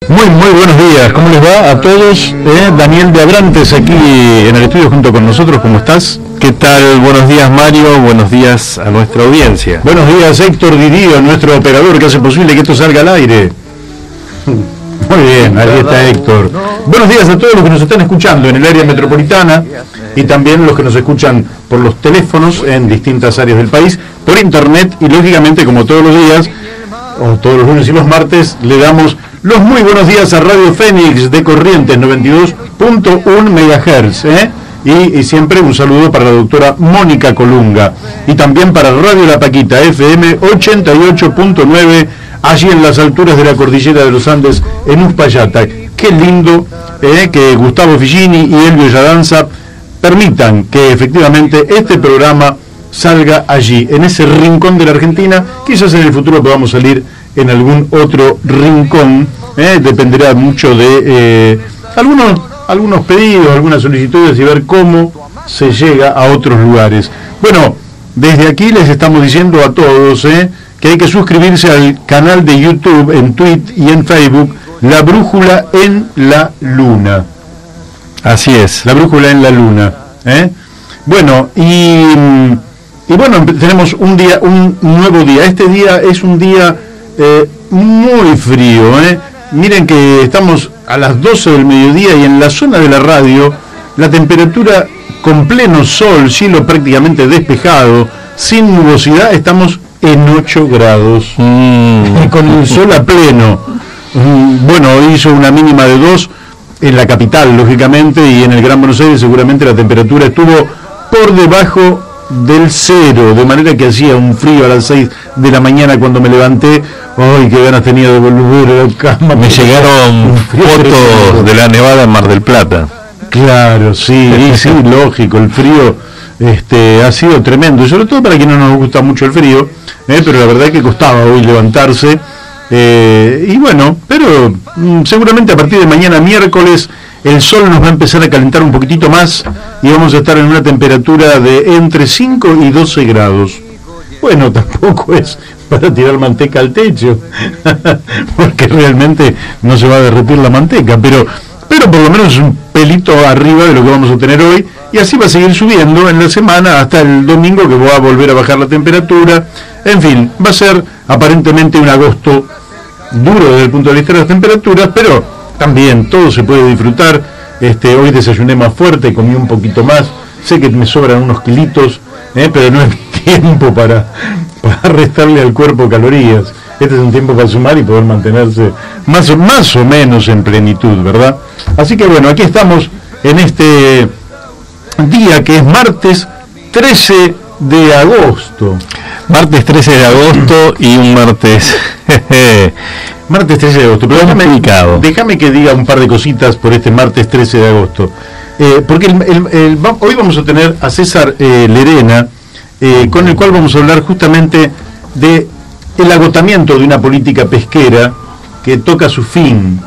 Muy buenos días, ¿cómo les va a todos? Daniel de Abrantes aquí en el estudio junto con nosotros, ¿cómo estás? ¿Qué tal? Buenos días, Mario, buenos días a nuestra audiencia. Buenos días, Héctor Didio, nuestro operador que hace posible que esto salga al aire. Muy bien, ahí está Héctor. Buenos días a todos los que nos están escuchando en el área metropolitana y también los que nos escuchan por los teléfonos en distintas áreas del país, por internet y lógicamente como todos los días, o todos los lunes y los martes, le damos los muy buenos días a Radio Fénix de Corrientes 92.1 MHz, y siempre un saludo para la doctora Mónica Colunga y también para Radio La Paquita FM 88.9 allí en las alturas de la cordillera de los Andes en Uspallata. Qué lindo que Gustavo Figini y Elvio Yadanza permitan que efectivamente este programa salga allí, en ese rincón de la Argentina. Quizás en el futuro podamos salir en algún otro rincón, dependerá mucho de algunos pedidos, algunas solicitudes y ver cómo se llega a otros lugares. Bueno, desde aquí les estamos diciendo a todos que hay que suscribirse al canal de YouTube, en Twitter y en Facebook, La Brújula en la Luna. Así es. La Brújula en la Luna. Bueno, y bueno, tenemos un nuevo día. Este día es un día muy frío. Miren que estamos a las 12 del mediodía y en la zona de la radio la temperatura con pleno sol, cielo prácticamente despejado, sin nubosidad, estamos en 8 grados. Con el sol a pleno. Bueno, hoy hizo una mínima de 2 en la capital, lógicamente, y en el Gran Buenos Aires seguramente la temperatura estuvo por debajo del 0, de manera que hacía un frío a las 6 de la mañana cuando me levanté. ¡Ay, qué ganas tenía de volver a la cama! Me llegaron fotos de la nevada en Mar del Plata. Claro, sí, lógico, el frío ha sido tremendo, y sobre todo para quienes no nos gusta mucho el frío, pero la verdad es que costaba hoy levantarse, y bueno, pero seguramente a partir de mañana miércoles el sol nos va a empezar a calentar un poquitito más y vamos a estar en una temperatura de entre 5 y 12 grados. Bueno, tampoco es para tirar manteca al techo, porque realmente no se va a derretir la manteca, pero por lo menos un pelito arriba de lo que vamos a tener hoy, y así va a seguir subiendo en la semana hasta el domingo, que va a volver a bajar la temperatura. En fin, va a ser aparentemente un agosto duro desde el punto de vista de las temperaturas, pero también todo se puede disfrutar. Hoy desayuné más fuerte, comí un poquito más, sé que me sobran unos kilitos, pero no es tiempo para restarle al cuerpo calorías. Este es un tiempo para sumar y poder mantenerse más o menos en plenitud, ¿verdad? Así que bueno, aquí estamos en este día que es martes 13 de agosto. Martes 13 de agosto y un martes... martes 13 de agosto, pero déjame que diga un par de cositas por este martes 13 de agosto. Porque hoy vamos a tener a César Lerena, con el cual vamos a hablar justamente de el agotamiento de una política pesquera que toca su fin,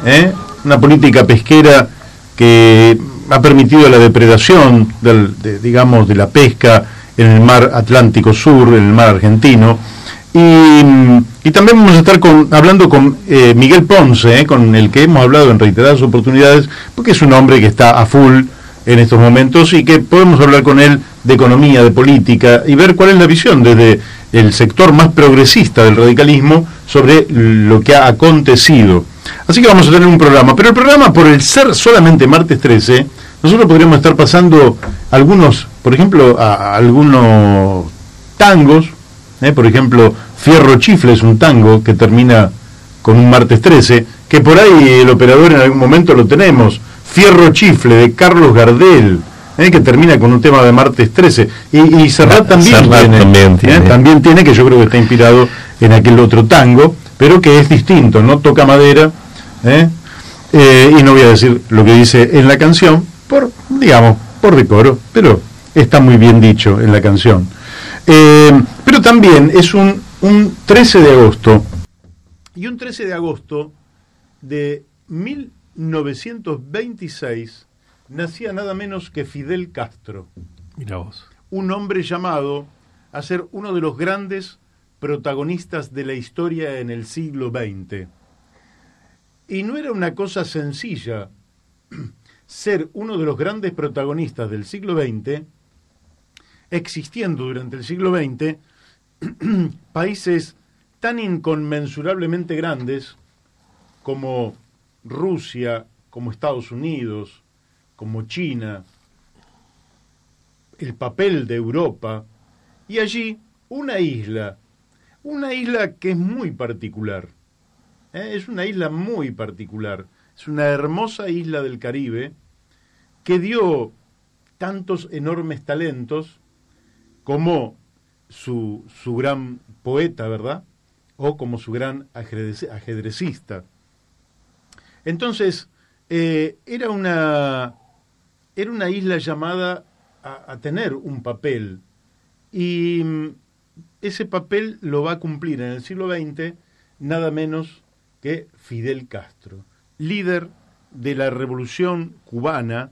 una política pesquera que ha permitido la depredación de la pesca en el mar Atlántico Sur, en el mar argentino, y también vamos a estar hablando con Miguel Ponce, con el que hemos hablado en reiteradas oportunidades, porque es un hombre que está a full en estos momentos y que podemos hablar con él de economía, de política y ver cuál es la visión desde el sector más progresista del radicalismo sobre lo que ha acontecido. Así que vamos a tener un programa, pero el programa, por el ser solamente martes 13, nosotros podríamos estar pasando por ejemplo, algunos tangos, por ejemplo, Fierro Chifle es un tango que termina con un martes 13, que por ahí el operador en algún momento lo tenemos, Fierro Chifle de Carlos Gardel, que termina con un tema de martes 13, y Serrat también tiene, que yo creo que está inspirado en aquel otro tango, pero que es distinto, no toca madera, y no voy a decir lo que dice en la canción, por decoro, pero está muy bien dicho en la canción. Pero también es un 13 de agosto, y un 13 de agosto de 1926 nacía nada menos que Fidel Castro. Mira vos. Un hombre llamado a ser uno de los grandes protagonistas de la historia en el siglo XX. Y no era una cosa sencilla ser uno de los grandes protagonistas del siglo XX, existiendo durante el siglo XX países tan inconmensurablemente grandes como Rusia, como Estados Unidos, como China, el papel de Europa, y allí una isla que es muy particular, es una isla muy particular, es una hermosa isla del Caribe que dio tantos enormes talentos como su gran poeta, ¿verdad? O como su gran ajedrecista. Entonces, era una isla llamada a tener un papel, y ese papel lo va a cumplir en el siglo XX nada menos que Fidel Castro, líder de la Revolución Cubana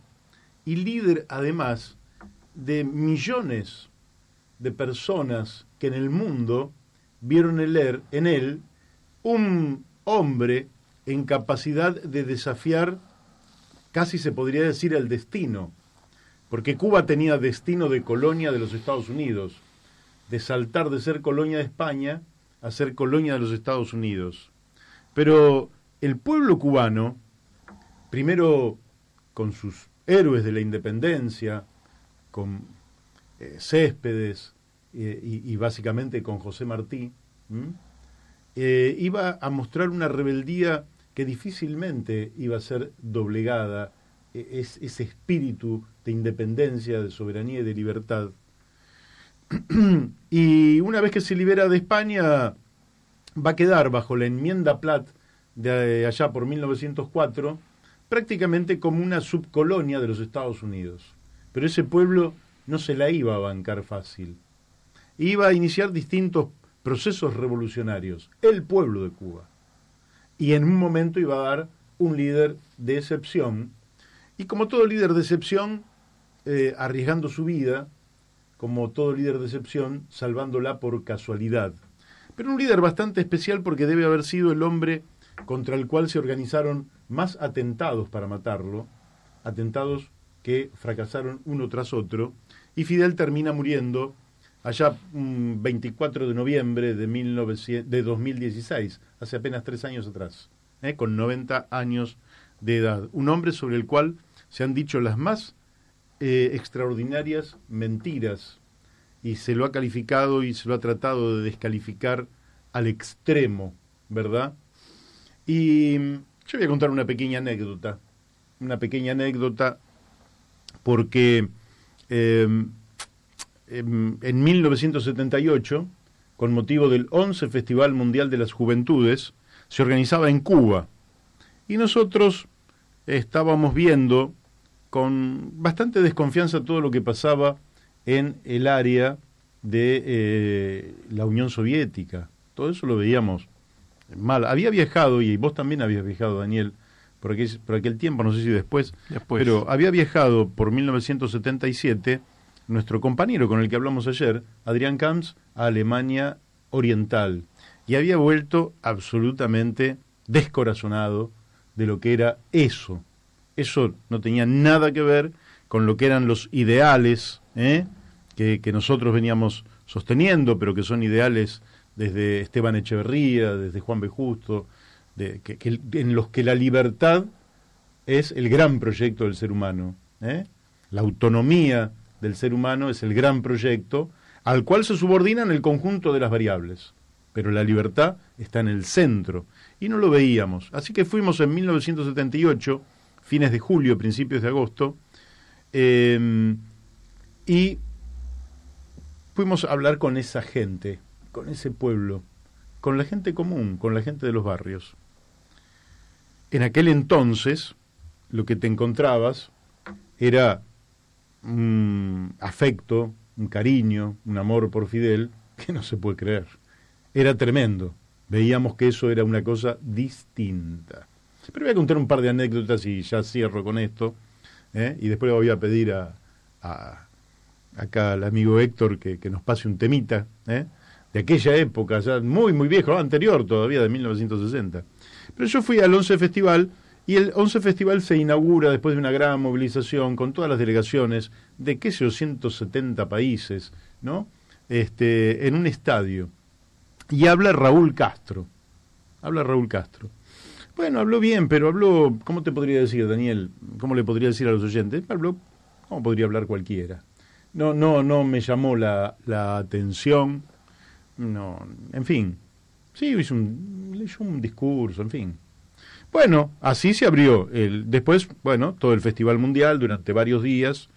y líder además de millones de personas que en el mundo vieron en él un hombre en capacidad de desafiar, casi se podría decir, el destino, porque Cuba tenía destino de colonia de los Estados Unidos, de saltar de ser colonia de España a ser colonia de los Estados Unidos. Pero el pueblo cubano, primero con sus héroes de la independencia, con Céspedes y básicamente con José Martí, iba a mostrar una rebeldía que difícilmente iba a ser doblegada, ese espíritu de independencia, de soberanía y de libertad. Y una vez que se libera de España, va a quedar bajo la enmienda Platt de allá por 1904, prácticamente como una subcolonia de los Estados Unidos. Pero ese pueblo no se la iba a bancar fácil. Iba a iniciar distintos procesos revolucionarios, el pueblo de Cuba. Y en un momento iba a dar un líder de excepción, y como todo líder de excepción, arriesgando su vida, como todo líder de excepción, salvándola por casualidad. Pero un líder bastante especial porque debe haber sido el hombre contra el cual se organizaron más atentados para matarlo, atentados que fracasaron uno tras otro, y Fidel termina muriendo allá 24 de noviembre de 2016, hace apenas 3 años atrás, con 90 años de edad. Un hombre sobre el cual se han dicho las más extraordinarias mentiras, y se lo ha calificado y se lo ha tratado de descalificar al extremo, ¿verdad? Y yo voy a contar una pequeña anécdota porque en 1978, con motivo del 11 Festival Mundial de las Juventudes, se organizaba en Cuba, y nosotros estábamos viendo con bastante desconfianza todo lo que pasaba en el área de la Unión Soviética. Todo eso lo veíamos mal. Había viajado, y vos también habías viajado, Daniel, por aquel tiempo, no sé si después, pero había viajado por 1977 nuestro compañero con el que hablamos ayer, Adrián Camps, a Alemania Oriental, y había vuelto absolutamente descorazonado de lo que era eso. Eso no tenía nada que ver con lo que eran los ideales que nosotros veníamos sosteniendo, pero que son ideales desde Esteban Echeverría, desde Juan B. Justo, en los que la libertad es el gran proyecto del ser humano. La autonomía del ser humano es el gran proyecto al cual se subordinan el conjunto de las variables, pero la libertad está en el centro, y no lo veíamos. Así que fuimos en 1978, fines de julio, principios de agosto, y fuimos a hablar con esa gente, con ese pueblo, con la gente común, con la gente de los barrios. En aquel entonces, lo que te encontrabas era un afecto, un cariño, un amor por Fidel, que no se puede creer. Era tremendo. Veíamos que eso era una cosa distinta. Pero voy a contar un par de anécdotas y ya cierro con esto, y después le voy a pedir acá al amigo Héctor que nos pase un temita, de aquella época, ya muy, muy viejo, anterior todavía, de 1960. Pero yo fui al 11 Festival, y el 11 Festival se inaugura después de una gran movilización con todas las delegaciones de, qué sé yo, 170 países, ¿no? En un estadio. Y habla Raúl Castro. Bueno, habló bien, pero habló, ¿cómo te podría decir, Daniel? ¿Cómo le podría decir a los oyentes? Habló, ¿cómo podría hablar cualquiera? No me llamó la atención. No, en fin. Sí, leyó un discurso, en fin. Bueno, así se abrió. Después, bueno, todo el Festival Mundial durante varios días,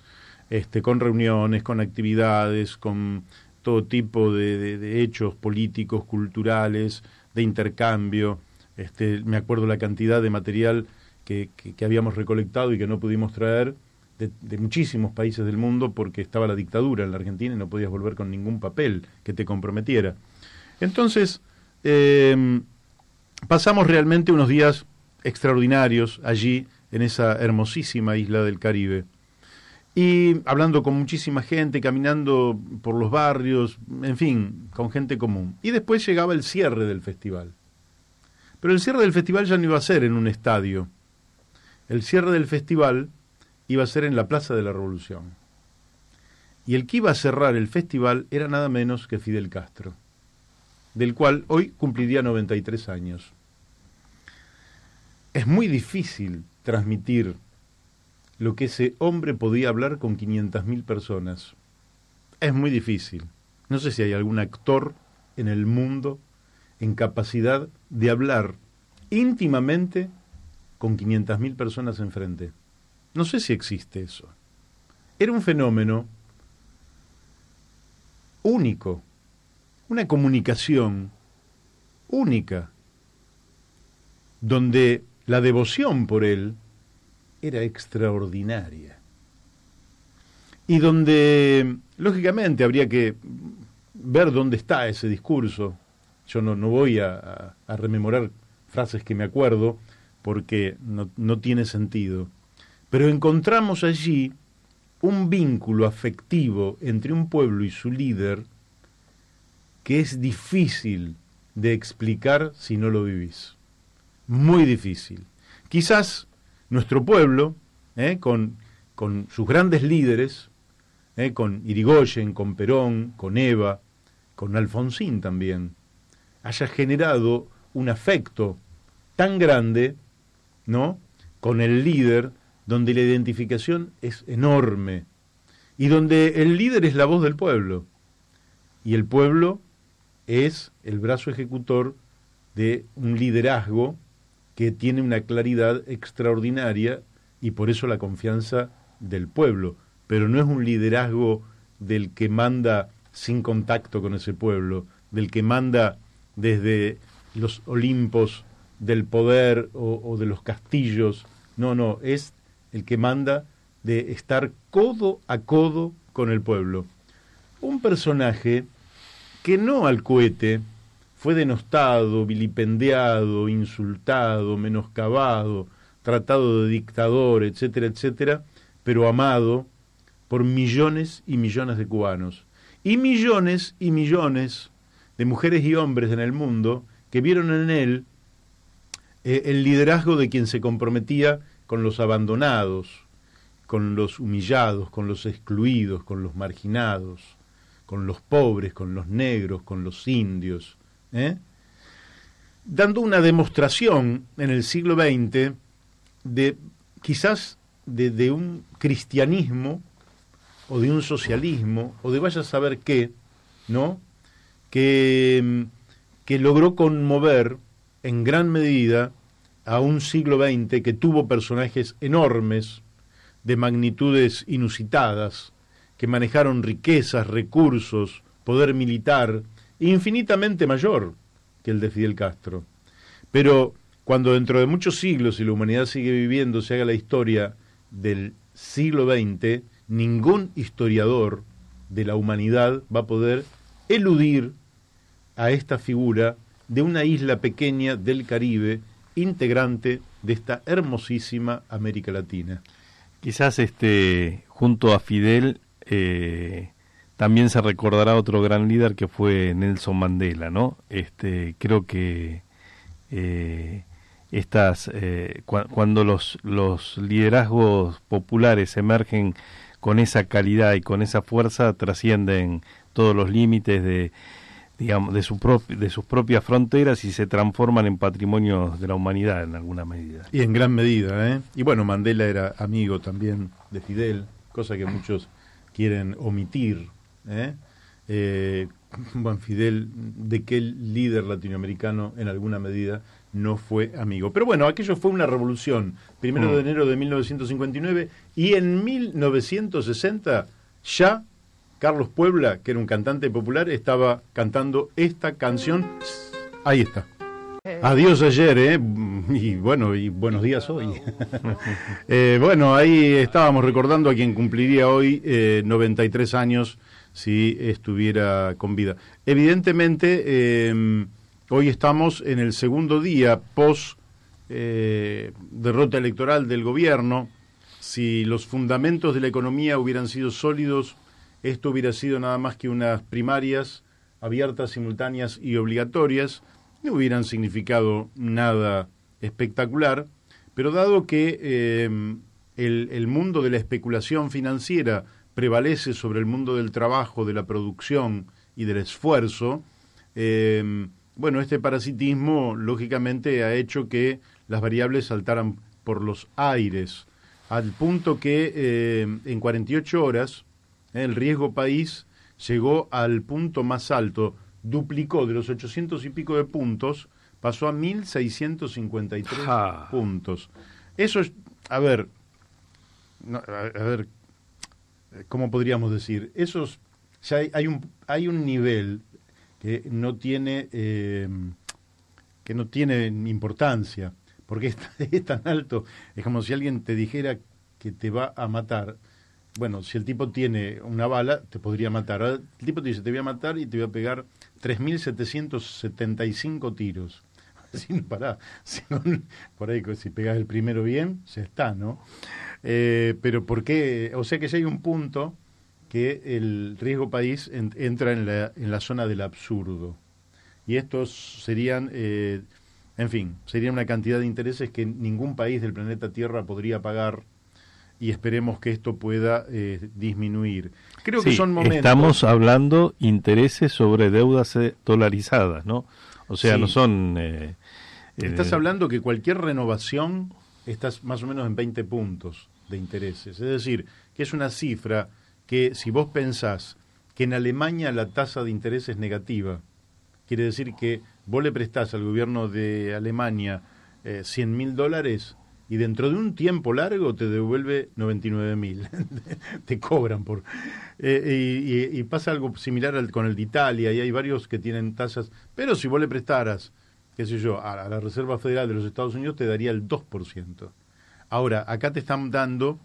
con reuniones, con actividades, con todo tipo de hechos políticos, culturales, de intercambio. Me acuerdo la cantidad de material que habíamos recolectado y que no pudimos traer de muchísimos países del mundo porque estaba la dictadura en la Argentina y no podías volver con ningún papel que te comprometiera. Entonces, pasamos realmente unos días extraordinarios allí en esa hermosísima isla del Caribe. Y hablando con muchísima gente, caminando por los barrios, en fin, con gente común. Y después llegaba el cierre del festival. Pero el cierre del festival ya no iba a ser en un estadio. El cierre del festival iba a ser en la Plaza de la Revolución. Y el que iba a cerrar el festival era nada menos que Fidel Castro, del cual hoy cumpliría 93 años. Es muy difícil transmitir lo que ese hombre podía hablar con 500.000 personas. Es muy difícil. No sé si hay algún actor en el mundo en capacidad de hablar íntimamente con 500.000 personas enfrente. No sé si existe eso. Era un fenómeno único, una comunicación única, donde la devoción por él era extraordinaria. Y donde, lógicamente, habría que ver dónde está ese discurso. Yo no voy a rememorar frases que me acuerdo, porque no tiene sentido. Pero encontramos allí un vínculo afectivo entre un pueblo y su líder que es difícil de explicar si no lo vivís. Muy difícil. Quizás nuestro pueblo, con sus grandes líderes, con Irigoyen, con Perón, con Eva, con Alfonsín también, haya generado un afecto tan grande, ¿no?, con el líder, donde la identificación es enorme y donde el líder es la voz del pueblo y el pueblo es el brazo ejecutor de un liderazgo que tiene una claridad extraordinaria y por eso la confianza del pueblo, pero no es un liderazgo del que manda sin contacto con ese pueblo, del que manda desde los Olimpos del poder o de los castillos. No, es el que manda de estar codo a codo con el pueblo. Un personaje que no al cohete fue denostado, vilipendiado, insultado, menoscabado, tratado de dictador, etcétera, etcétera, pero amado por millones y millones de cubanos. Y millones de mujeres y hombres en el mundo que vieron en él el liderazgo de quien se comprometía con los abandonados, con los humillados, con los excluidos, con los marginados, con los pobres, con los negros, con los indios, dando una demostración en el siglo XX de quizás de un cristianismo o de un socialismo o de vaya a saber qué, ¿no?, que logró conmover en gran medida a un siglo XX que tuvo personajes enormes, de magnitudes inusitadas, que manejaron riquezas, recursos, poder militar, infinitamente mayor que el de Fidel Castro. Pero cuando dentro de muchos siglos, y la humanidad sigue viviendo, se haga la historia del siglo XX, ningún historiador de la humanidad va a poder eludir a esta figura de una isla pequeña del Caribe, integrante de esta hermosísima América Latina. Quizás junto a Fidel también se recordará otro gran líder que fue Nelson Mandela, ¿no? Creo que cuando los liderazgos populares emergen con esa calidad y con esa fuerza, trascienden todos los límites de sus propias fronteras y se transforman en patrimonio de la humanidad en alguna medida. Y en gran medida, ¿eh? Y bueno, Mandela era amigo también de Fidel, cosa que muchos quieren omitir, ¿eh? Bueno, Fidel, ¿de qué líder latinoamericano en alguna medida no fue amigo? Pero bueno, aquello fue una revolución, 1 de enero de 1959, y en 1960 ya Carlos Puebla, que era un cantante popular, estaba cantando esta canción. Ahí está. Adiós ayer, y buenos días hoy. Bueno, ahí estábamos recordando a quien cumpliría hoy 93 años si estuviera con vida. Evidentemente, hoy estamos en el segundo día post derrota electoral del gobierno. Si los fundamentos de la economía hubieran sido sólidos, esto hubiera sido nada más que unas primarias abiertas, simultáneas y obligatorias. No hubieran significado nada espectacular, pero dado que el mundo de la especulación financiera prevalece sobre el mundo del trabajo, de la producción y del esfuerzo, bueno, este parasitismo lógicamente ha hecho que las variables saltaran por los aires, al punto que en 48 horas el riesgo país llegó al punto más alto, duplicó de los 800 y pico de puntos, pasó a 1.653 puntos. Eso es, a ver, ¿cómo podríamos decir? Esos, ya hay un nivel que no tiene importancia, porque es tan alto, es como si alguien te dijera que te va a matar. Bueno, si el tipo tiene una bala, te podría matar. Ahora, el tipo te dice, te voy a matar y te voy a pegar 3.775 tiros. Si no, pará. Por ahí, si pegas el primero bien, ya está, ¿no? Pero ¿por qué? O sea que ya hay un punto que el riesgo país entra en la zona del absurdo. Y estos serían, serían una cantidad de intereses que ningún país del planeta Tierra podría pagar. Y esperemos que esto pueda disminuir. Creo que son momentos. Estamos hablando intereses sobre deudas dolarizadas, ¿no? O sea, no son. Estás hablando que cualquier renovación estás más o menos en 20 puntos de intereses. Es decir, que es una cifra que si vos pensás que en Alemania la tasa de interés es negativa, quiere decir que vos le prestás al gobierno de Alemania $100.000. Y dentro de un tiempo largo te devuelve 99.000. Te cobran por... y pasa algo similar con el de Italia, y hay varios que tienen tasas... Pero si vos le prestaras, qué sé yo, a la Reserva Federal de los Estados Unidos, te daría el 2%. Ahora, acá te están dando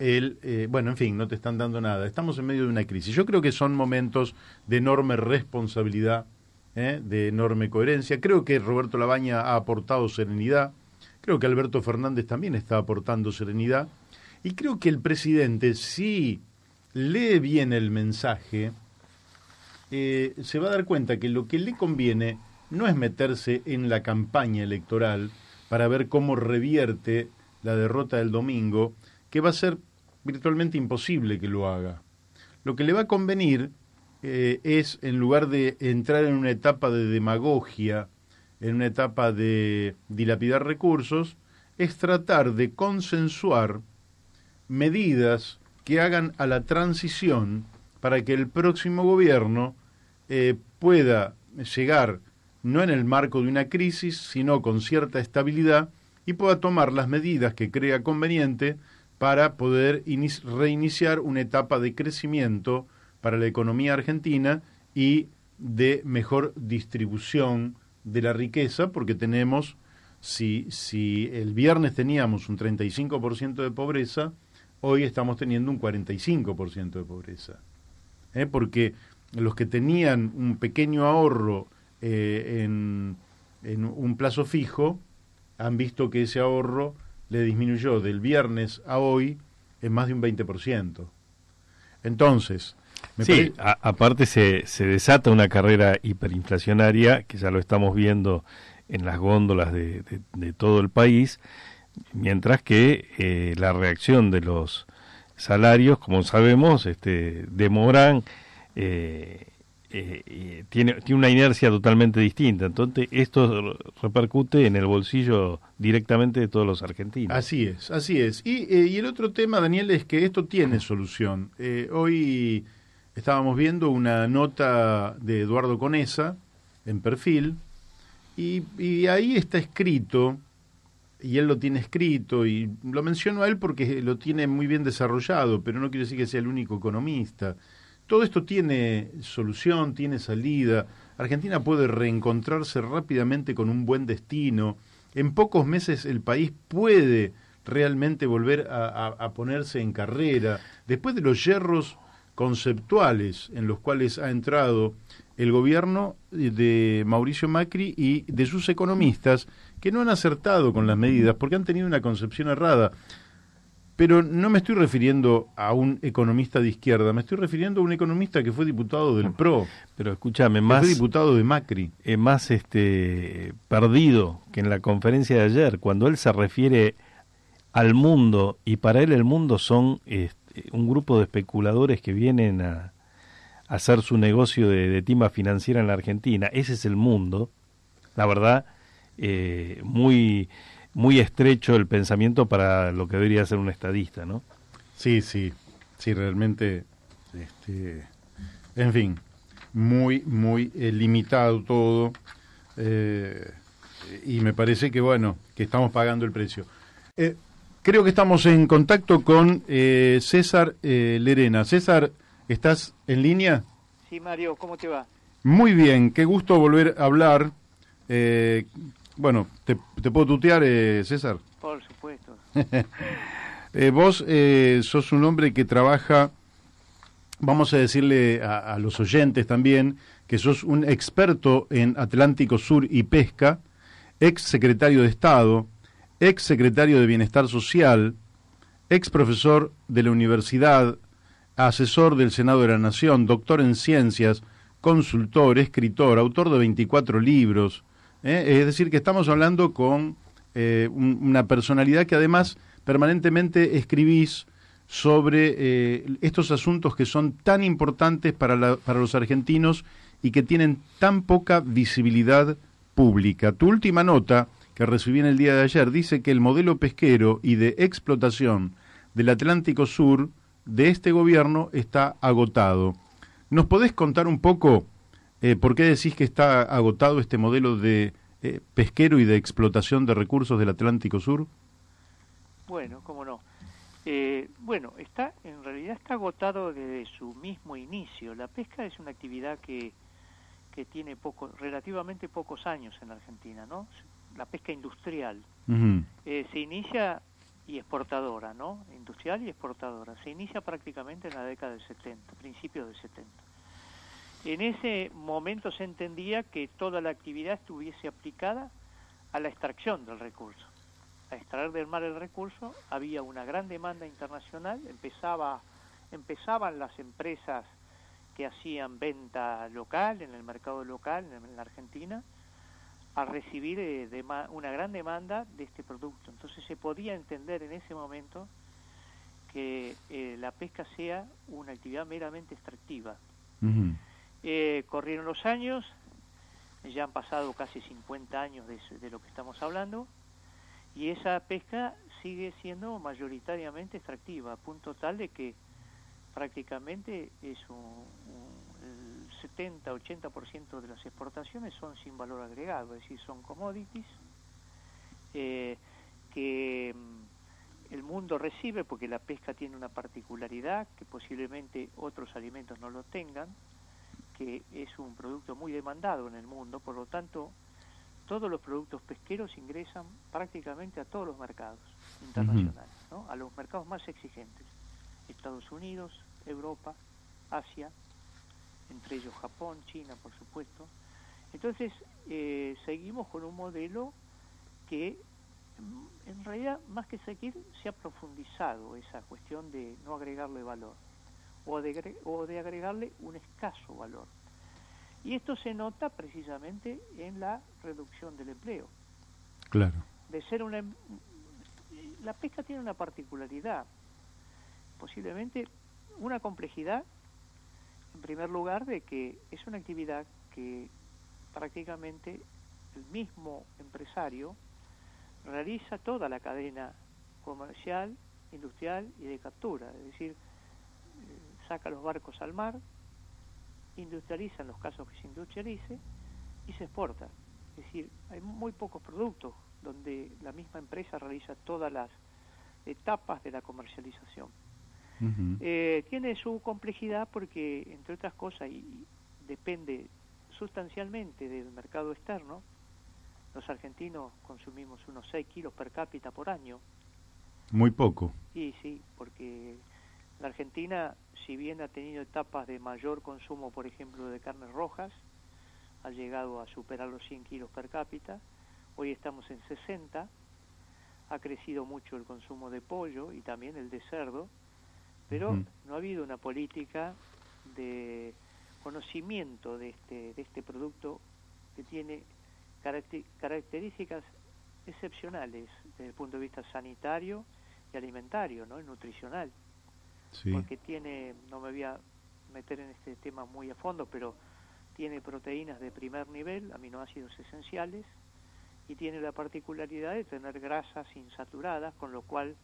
no te están dando nada. Estamos en medio de una crisis. Yo creo que son momentos de enorme responsabilidad, de enorme coherencia. Creo que Roberto Labaña ha aportado serenidad. Creo que Alberto Fernández también está aportando serenidad, y creo que el presidente, si lee bien el mensaje, se va a dar cuenta que lo que le conviene no es meterse en la campaña electoral para ver cómo revierte la derrota del domingo, que va a ser virtualmente imposible que lo haga. Lo que le va a convenir es, en lugar de entrar en una etapa de demagogia, en una etapa de dilapidar recursos, es tratar de consensuar medidas que hagan a la transición para que el próximo gobierno pueda llegar no en el marco de una crisis, sino con cierta estabilidad, y pueda tomar las medidas que crea conveniente para poder reiniciar una etapa de crecimiento para la economía argentina y de mejor distribución de la riqueza, porque tenemos, si el viernes teníamos un 35% de pobreza, hoy estamos teniendo un 45% de pobreza. Porque los que tenían un pequeño ahorro en un plazo fijo, han visto que ese ahorro le disminuyó del viernes a hoy en más de un 20%. Entonces... aparte se desata una carrera hiperinflacionaria, que ya lo estamos viendo en las góndolas de todo el país, mientras que la reacción de los salarios, como sabemos, demoran, tiene una inercia totalmente distinta. Entonces, esto repercute en el bolsillo directamente de todos los argentinos. Así es, así es. Y el otro tema, Daniel, es que esto tiene solución. Hoy estábamos viendo una nota de Eduardo Conesa en Perfil, y ahí está escrito, y él lo tiene escrito, y lo menciono a él porque lo tiene muy bien desarrollado, pero no quiere decir que sea el único economista. Todo esto tiene solución, tiene salida. Argentina puede reencontrarse rápidamente con un buen destino. En pocos meses el país puede realmente volver a ponerse en carrera, después de los yerros conceptuales en los cuales ha entrado el gobierno de Mauricio Macri y de sus economistas, que no han acertado con las medidas porque han tenido una concepción errada. Pero no me estoy refiriendo a un economista de izquierda, me estoy refiriendo a un economista que fue diputado del PRO. Pero escúchame, más fue diputado de Macri. Más perdido que en la conferencia de ayer, cuando él se refiere al mundo, y para él el mundo son un grupo de especuladores que vienen a hacer su negocio de timba financiera en la Argentina. Ese es el mundo. La verdad, muy estrecho el pensamiento para lo que debería ser un estadista, ¿no? Sí, realmente, en fin, muy limitado todo, y me parece que, bueno, que estamos pagando el precio. Creo que estamos en contacto con César Lerena. César, ¿estás en línea? Sí, Mario, ¿cómo te va? Muy bien, qué gusto volver a hablar. Bueno, ¿te puedo tutear, César? Por supuesto. Vos sos un hombre que trabaja, vamos a decirle a los oyentes también, que sos un experto en Atlántico Sur y pesca, ex secretario de Estado, ex secretario de Bienestar Social, ex profesor de la universidad, asesor del Senado de la Nación, doctor en ciencias, consultor, escritor, autor de 24 libros. Es decir, que estamos hablando con una personalidad que además permanentemente escribís sobre estos asuntos que son tan importantes para los argentinos y que tienen tan poca visibilidad pública. Tu última nota, que recibí en el día de ayer, dice que el modelo pesquero y de explotación del Atlántico Sur de este gobierno está agotado. ¿Nos podés contar un poco por qué decís que está agotado este modelo de pesquero y de explotación de recursos del Atlántico Sur? Bueno, cómo no. En realidad está agotado desde su mismo inicio. La pesca es una actividad que tiene relativamente pocos años en Argentina, ¿no? La pesca industrial. Uh-huh. Se inicia y exportadora, ¿no? Industrial y exportadora. Se inicia prácticamente en la década del 70, principios del 70. En ese momento se entendía que toda la actividad estuviese aplicada a la extracción del recurso. A extraer del mar el recurso, había una gran demanda internacional, empezaban las empresas que hacían venta local, en el mercado local, en la Argentina, a recibir una gran demanda de este producto. Entonces se podía entender en ese momento que la pesca sea una actividad meramente extractiva. Uh-huh. Corrieron los años, ya han pasado casi 50 años de lo que estamos hablando, y esa pesca sigue siendo mayoritariamente extractiva, a punto tal de que prácticamente es el 70-80% de las exportaciones son sin valor agregado, es decir, son commodities que el mundo recibe porque la pesca tiene una particularidad que posiblemente otros alimentos no lo tengan, que es un producto muy demandado en el mundo, por lo tanto todos los productos pesqueros ingresan prácticamente a todos los mercados internacionales, ¿no? A los mercados más exigentes, Estados Unidos, Europa, Asia, entre ellos Japón, China, por supuesto. Entonces seguimos con un modelo que en realidad más que seguir se ha profundizado esa cuestión de no agregarle valor o de agregarle un escaso valor. Y esto se nota precisamente en la reducción del empleo. Claro. De ser la pesca tiene una particularidad, posiblemente una complejidad, en primer lugar, de que es una actividad que prácticamente el mismo empresario realiza toda la cadena comercial, industrial y de captura, es decir, saca los barcos al mar, industrializa en los casos que se industrialice y se exporta. Es decir, hay muy pocos productos donde la misma empresa realiza todas las etapas de la comercialización. Uh-huh. Tiene su complejidad porque, entre otras cosas, y depende sustancialmente del mercado externo. Los argentinos consumimos unos 6 kilos per cápita por año. Muy poco. Y sí, porque la Argentina, si bien ha tenido etapas de mayor consumo, por ejemplo, de carnes rojas, ha llegado a superar los 100 kilos per cápita. Hoy estamos en 60. Ha crecido mucho el consumo de pollo y también el de cerdo, pero no ha habido una política de conocimiento de este producto que tiene características excepcionales desde el punto de vista sanitario y alimentario, ¿no? Y nutricional. Sí. Porque tiene, no me voy a meter en este tema muy a fondo, pero tiene proteínas de primer nivel, aminoácidos esenciales, y tiene la particularidad de tener grasas insaturadas, con lo cual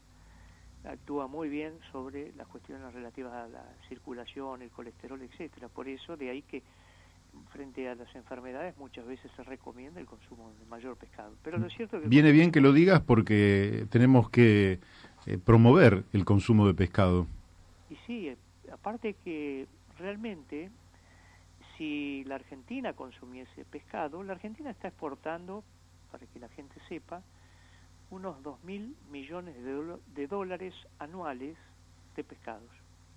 actúa muy bien sobre las cuestiones relativas a la circulación, el colesterol, etcétera. Por eso, de ahí que frente a las enfermedades muchas veces se recomienda el consumo de mayor pescado. Pero lo cierto es que viene bien que lo digas porque tenemos que promover el consumo de pescado. Y sí, aparte que realmente si la Argentina consumiese pescado, la Argentina está exportando, para que la gente sepa, unos 2.000 millones de dólares anuales de pescados.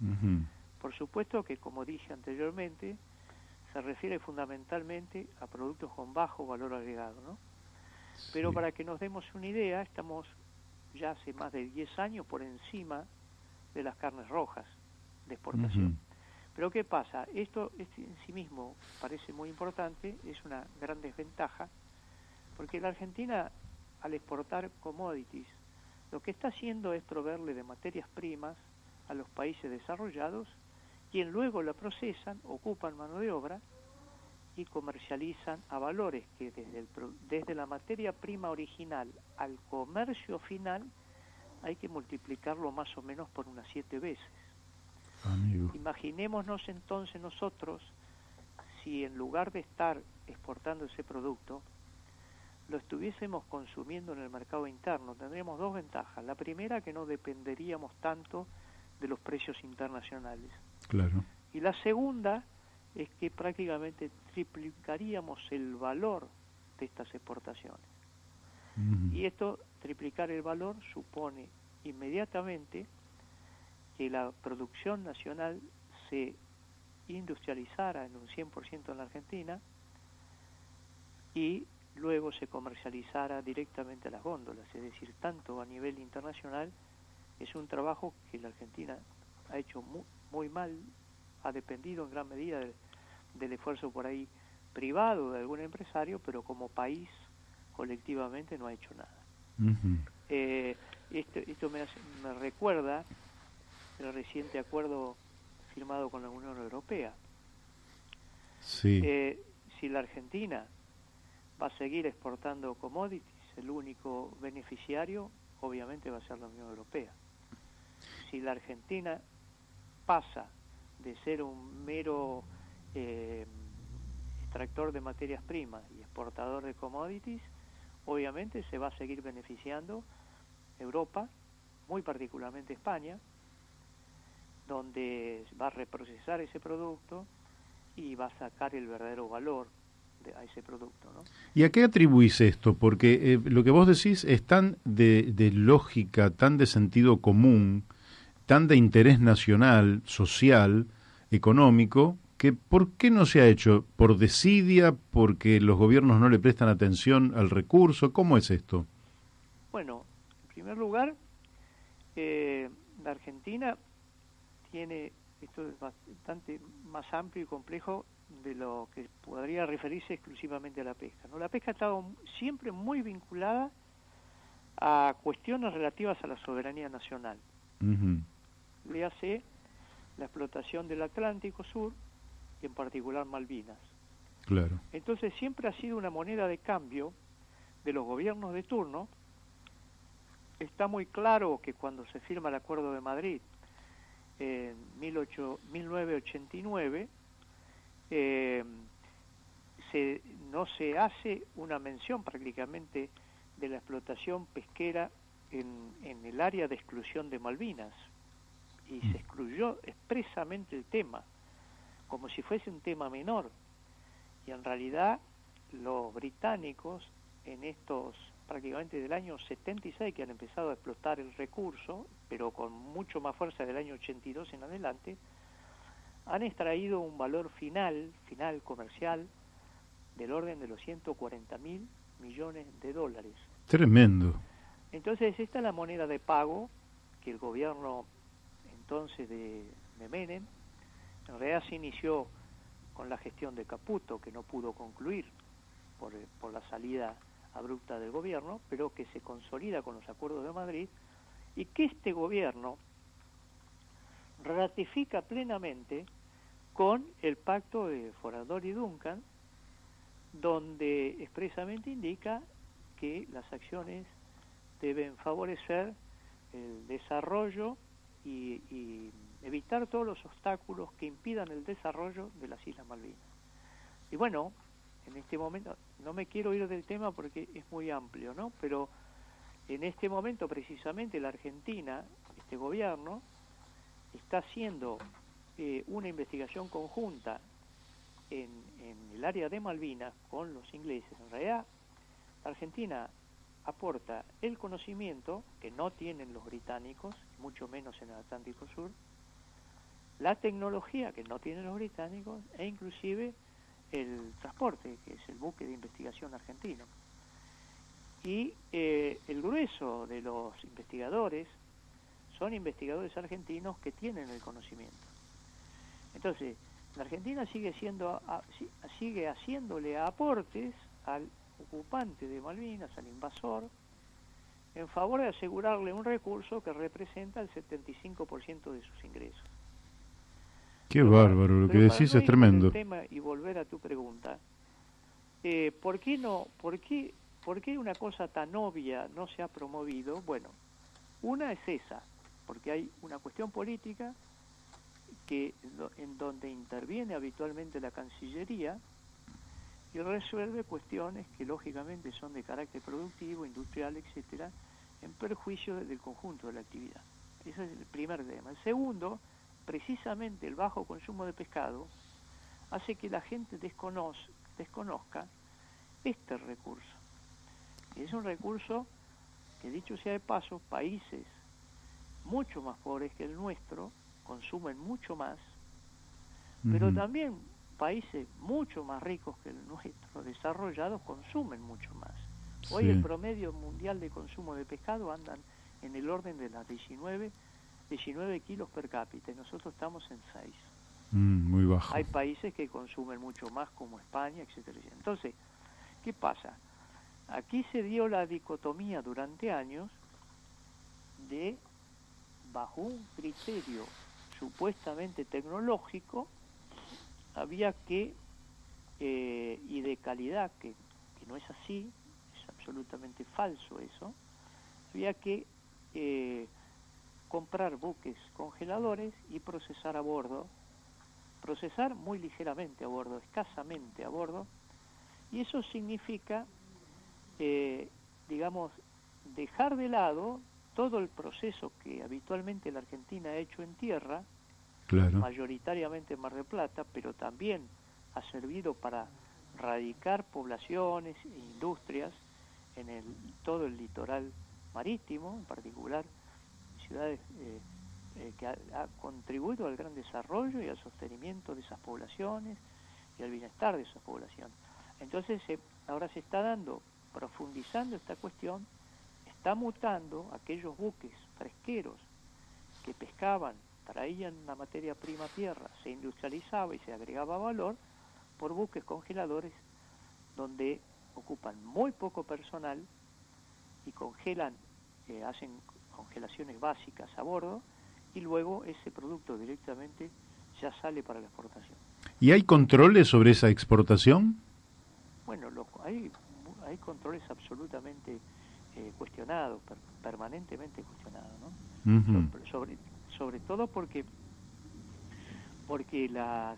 Uh-huh. Por supuesto que, como dije anteriormente, se refiere fundamentalmente a productos con bajo valor agregado, ¿no? Sí. Pero para que nos demos una idea, estamos ya hace más de 10 años por encima de las carnes rojas de exportación. Uh-huh. Pero ¿qué pasa? Esto en sí mismo parece muy importante, es una gran desventaja, porque la Argentina, al exportar commodities, lo que está haciendo es proveerle de materias primas a los países desarrollados, quien luego la procesan, ocupan mano de obra y comercializan a valores que desde la materia prima original al comercio final hay que multiplicarlo más o menos por unas 7 veces. Amigo. Imaginémonos entonces nosotros si en lugar de estar exportando ese producto lo estuviésemos consumiendo en el mercado interno. Tendríamos dos ventajas. La primera, que no dependeríamos tanto de los precios internacionales. Claro. Y la segunda es que prácticamente triplicaríamos el valor de estas exportaciones. Uh-huh. Y esto, triplicar el valor, supone inmediatamente que la producción nacional se industrializara en un 100% en la Argentina y luego se comercializara directamente a las góndolas, es decir, tanto a nivel internacional. Es un trabajo que la Argentina ha hecho muy mal, ha dependido en gran medida del esfuerzo por ahí privado de algún empresario, pero como país colectivamente no ha hecho nada. Uh-huh. Esto me recuerda el reciente acuerdo firmado con la Unión Europea. Sí. Si la Argentina va a seguir exportando commodities, el único beneficiario obviamente va a ser la Unión Europea. Si la Argentina pasa de ser un mero extractor de materias primas y exportador de commodities, obviamente se va a seguir beneficiando Europa, muy particularmente España, donde va a reprocesar ese producto y va a sacar el verdadero valor a ese producto, ¿no? ¿Y a qué atribuís esto? Porque lo que vos decís es tan de lógica, tan de sentido común, tan de interés nacional, social, económico, que ¿por qué no se ha hecho? ¿Por desidia? ¿Porque los gobiernos no le prestan atención al recurso? ¿Cómo es esto? Bueno, en primer lugar, la Argentina tiene, esto es bastante más amplio y complejo de lo que podría referirse exclusivamente a la pesca, ¿no? La pesca ha estado siempre muy vinculada a cuestiones relativas a la soberanía nacional. Le hace la explotación del Atlántico Sur y en particular Malvinas. Claro. Entonces siempre ha sido una moneda de cambio de los gobiernos de turno. Está muy claro que cuando se firma el Acuerdo de Madrid en 1989, no se hace una mención prácticamente de la explotación pesquera en el área de exclusión de Malvinas, y se excluyó expresamente el tema, como si fuese un tema menor, y en realidad los británicos en estos prácticamente del año 76 que han empezado a explotar el recurso, pero con mucho más fuerza del año 82 en adelante, han extraído un valor final comercial del orden de los 140.000 millones de dólares. Tremendo. Entonces esta es la moneda de pago que el gobierno entonces de Menem, en realidad se inició con la gestión de Caputo, que no pudo concluir por la salida abrupta del gobierno, pero que se consolida con los acuerdos de Madrid, y que este gobierno ratifica plenamente con el pacto de Forador y Duncan, donde expresamente indica que las acciones deben favorecer el desarrollo y evitar todos los obstáculos que impidan el desarrollo de las Islas Malvinas. Y bueno, en este momento, no me quiero ir del tema porque es muy amplio, ¿no? Pero en este momento precisamente la Argentina, este gobierno, está haciendo una investigación conjunta en el área de Malvinas con los ingleses. En realidad, la Argentina aporta el conocimiento que no tienen los británicos, mucho menos en el Atlántico Sur, la tecnología que no tienen los británicos, e inclusive el transporte, que es el buque de investigación argentino. Y el grueso de los investigadores son investigadores argentinos que tienen el conocimiento. Entonces, la Argentina sigue haciéndole aportes al ocupante de Malvinas, al invasor, en favor de asegurarle un recurso que representa el 75% de sus ingresos. Qué bárbaro, lo que decís es tremendo. Tema y volver a tu pregunta, ¿por qué una cosa tan obvia no se ha promovido? Bueno, una es esa, porque hay una cuestión política en donde interviene habitualmente la Cancillería y resuelve cuestiones que lógicamente son de carácter productivo, industrial, etcétera, en perjuicio del conjunto de la actividad. Ese es el primer tema. El segundo, precisamente el bajo consumo de pescado hace que la gente desconozca este recurso. Y es un recurso que, dicho sea de paso, países mucho más pobres que el nuestro consumen mucho más, pero también países mucho más ricos que el nuestro, desarrollados, consumen mucho más. Hoy el promedio mundial de consumo de pescado andan en el orden de las 19 kilos per cápita, y nosotros estamos en 6. Muy bajo. Hay países que consumen mucho más, como España, etcétera. Entonces, ¿qué pasa? Aquí se dio la dicotomía durante años de, bajo un criterio supuestamente tecnológico, había que, y de calidad, que no es así, es absolutamente falso eso, había que comprar buques congeladores y procesar a bordo, procesar muy ligeramente a bordo, escasamente a bordo, y eso significa, digamos, dejar de lado todo el proceso que habitualmente la Argentina ha hecho en tierra, claro, mayoritariamente en Mar del Plata, pero también ha servido para radicar poblaciones e industrias en todo el litoral marítimo, en particular ciudades que ha contribuido al gran desarrollo y al sostenimiento de esas poblaciones y al bienestar de esas poblaciones. Entonces ahora se está profundizando esta cuestión, está mutando aquellos buques fresqueros que pescaban, traían la materia prima a tierra, se industrializaba y se agregaba valor, por buques congeladores donde ocupan muy poco personal y congelan, hacen congelaciones básicas a bordo, y luego ese producto directamente ya sale para la exportación. ¿Y hay controles sobre esa exportación? Bueno, hay controles absolutamente cuestionados, permanentemente cuestionados, ¿no? Uh-huh. Sobre todo porque las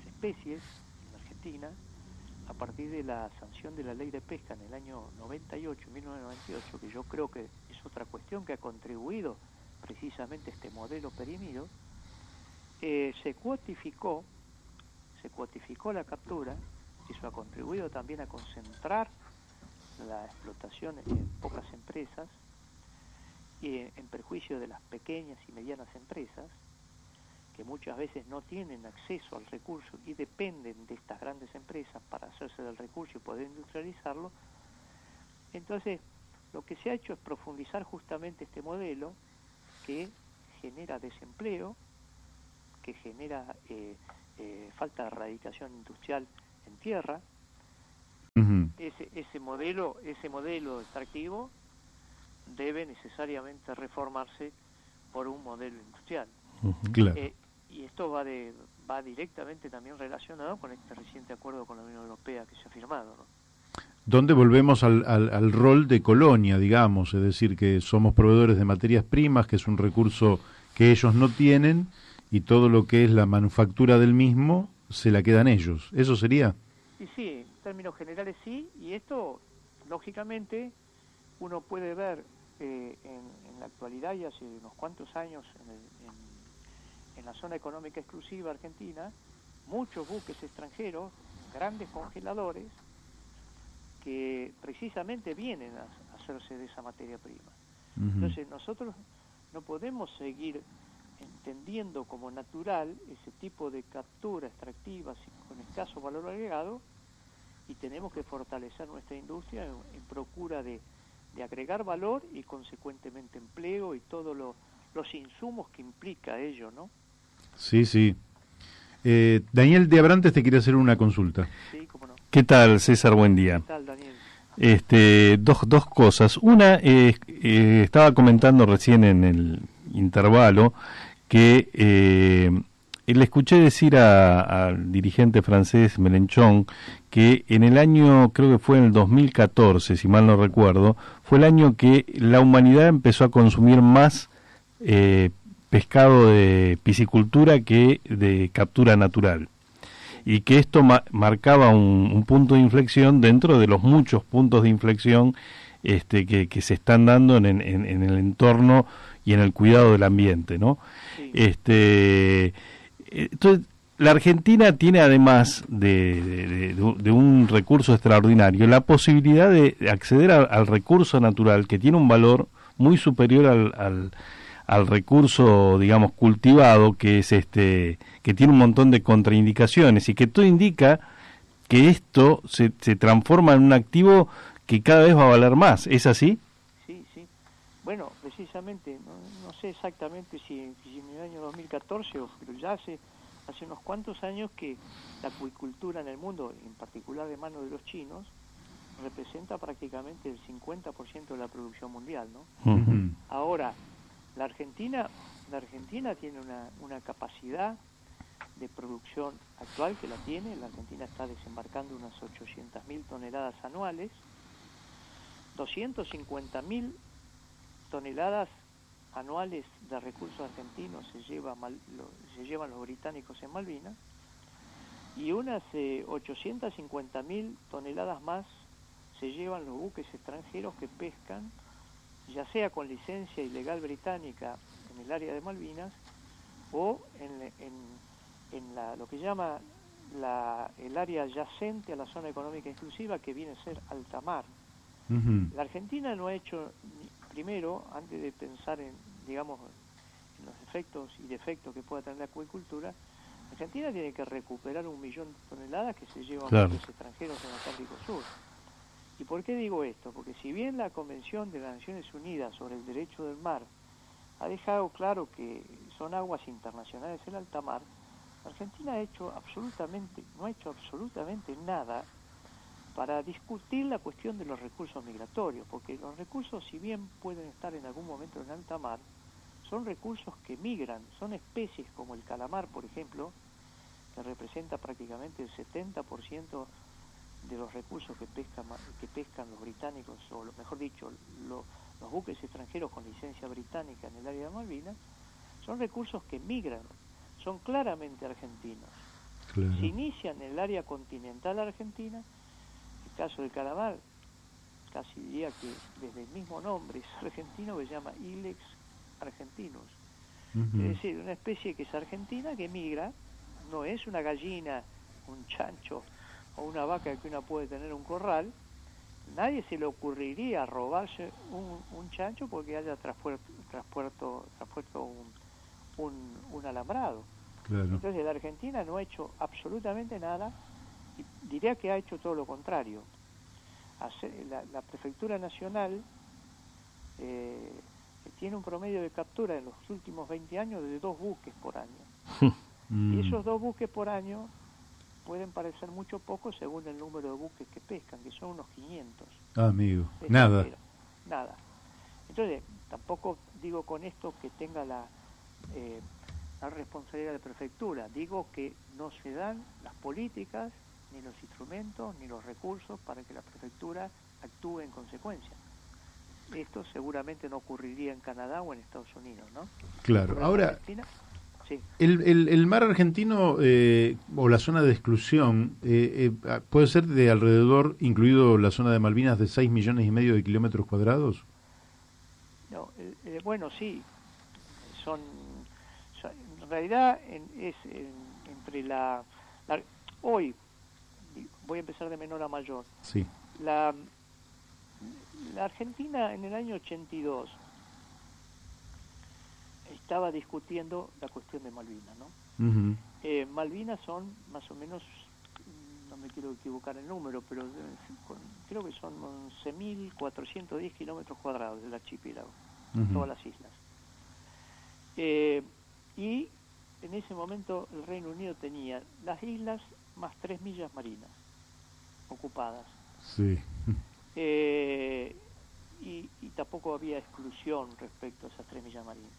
especies en Argentina, a partir de la sanción de la ley de pesca en el año 1998, que yo creo que es otra cuestión que ha contribuido precisamente a este modelo perimido, se cuantificó la captura. Eso ha contribuido también a concentrar la explotación en pocas empresas y en perjuicio de las pequeñas y medianas empresas, que muchas veces no tienen acceso al recurso y dependen de estas grandes empresas para hacerse del recurso y poder industrializarlo. Entonces, lo que se ha hecho es profundizar justamente este modelo que genera desempleo, que genera falta de erradicación industrial en tierra. Uh-huh. Ese modelo extractivo debe necesariamente reformarse por un modelo industrial. Uh-huh. Claro. Y esto va directamente también relacionado con este reciente acuerdo con la Unión Europea que se ha firmado, ¿no? Donde volvemos al rol de colonia, digamos, es decir, que somos proveedores de materias primas, que es un recurso que ellos no tienen, y todo lo que es la manufactura del mismo se la quedan ellos. ¿Eso sería? Y sí, en términos generales sí, y esto, lógicamente, uno puede ver en la actualidad y hace unos cuantos años en la zona económica exclusiva argentina, muchos buques extranjeros, grandes congeladores, que precisamente vienen a hacerse de esa materia prima. Uh-huh. Entonces nosotros no podemos seguir entendiendo como natural ese tipo de captura extractiva con escaso valor agregado, y tenemos que fortalecer nuestra industria en procura de agregar valor y consecuentemente empleo y todos los insumos que implica ello, ¿no? Sí, sí. Daniel de Abrantes te quiere hacer una consulta. Sí, cómo no. ¿Qué tal, César? Buen día. ¿Qué tal, Daniel? Dos cosas. Una, estaba comentando recién en el intervalo que le escuché decir al dirigente francés Mélenchon que en el año, creo que fue en el 2014, si mal no recuerdo, fue el año que la humanidad empezó a consumir más pescado de piscicultura que de captura natural, y que esto marcaba un punto de inflexión dentro de los muchos puntos de inflexión que se están dando en el entorno y en el cuidado del ambiente, ¿no? Sí. Entonces, la Argentina tiene, además de un recurso extraordinario, la posibilidad de acceder al recurso natural, que tiene un valor muy superior al recurso, digamos, cultivado, que es que tiene un montón de contraindicaciones, y que todo indica que esto se transforma en un activo que cada vez va a valer más. ¿Es así? Sí, sí. Bueno, precisamente, no sé exactamente si en el año 2014, pero ya hace unos cuantos años que la acuicultura en el mundo, en particular de mano de los chinos, representa prácticamente el 50% de la producción mundial, ¿no? Uh-huh. Ahora, la Argentina tiene una capacidad de producción actual que la tiene. La Argentina está desembarcando unas 800.000 toneladas anuales, 250.000 toneladas anuales de recursos argentinos se llevan los británicos en Malvinas, y unas 850.000 toneladas más se llevan los buques extranjeros que pescan, ya sea con licencia ilegal británica en el área de Malvinas o en lo que llama el área adyacente a la zona económica exclusiva, que viene a ser alta mar. Uh-huh. La Argentina no ha hecho, primero, antes de pensar en los efectos y defectos que pueda tener la acuicultura, la Argentina tiene que recuperar 1 millón de toneladas que se llevan claro. buques extranjeros en el Atlántico Sur. ¿Y por qué digo esto? Porque si bien la Convención de las Naciones Unidas sobre el Derecho del Mar ha dejado claro que son aguas internacionales el alta mar, Argentina no ha hecho absolutamente nada para discutir la cuestión de los recursos migratorios, porque los recursos, si bien pueden estar en algún momento en alta mar, son recursos que migran, son especies como el calamar, por ejemplo, que representa prácticamente el 70% de los recursos que pescan los británicos, o mejor dicho, los buques extranjeros con licencia británica en el área de Malvinas, son recursos que migran, son claramente argentinos. Claro. Se inician en el área continental argentina. El caso del calamar, casi diría que desde el mismo nombre es argentino, que se llama Ilex argentinus. Es decir, una especie que es argentina, que migra, no es una gallina, un chancho o una vaca que uno puede tener en un corral. Nadie se le ocurriría robarse un chancho porque haya traspuesto un alambrado. Claro. Entonces la Argentina no ha hecho absolutamente nada, y diría que ha hecho todo lo contrario. La Prefectura Nacional tiene un promedio de captura en los últimos 20 años de 2 buques por año. Y esos 2 buques por año pueden parecer mucho poco según el número de buques que pescan, que son unos 500. Ah, amigo, nada. Entonces, tampoco digo con esto que tenga la responsabilidad de prefectura. Digo que no se dan las políticas, ni los instrumentos, ni los recursos para que la prefectura actúe en consecuencia. Esto seguramente no ocurriría en Canadá o en Estados Unidos, ¿no? Claro. Ahora, sí. el mar argentino o la zona de exclusión puede ser de alrededor, incluido la zona de Malvinas, de 6,5 millones de kilómetros cuadrados. No, bueno, sí, en realidad entre hoy voy a empezar de menor a mayor. Sí. La Argentina en el año 82 estaba discutiendo la cuestión de Malvinas, ¿no? Malvinas son más o menos, no me quiero equivocar el número, pero creo que son 11.410 kilómetros cuadrados del archipiélago, todas las islas. Y en ese momento el Reino Unido tenía las islas más 3 millas marinas ocupadas. Sí. Y tampoco había exclusión respecto a esas 3 millas marinas.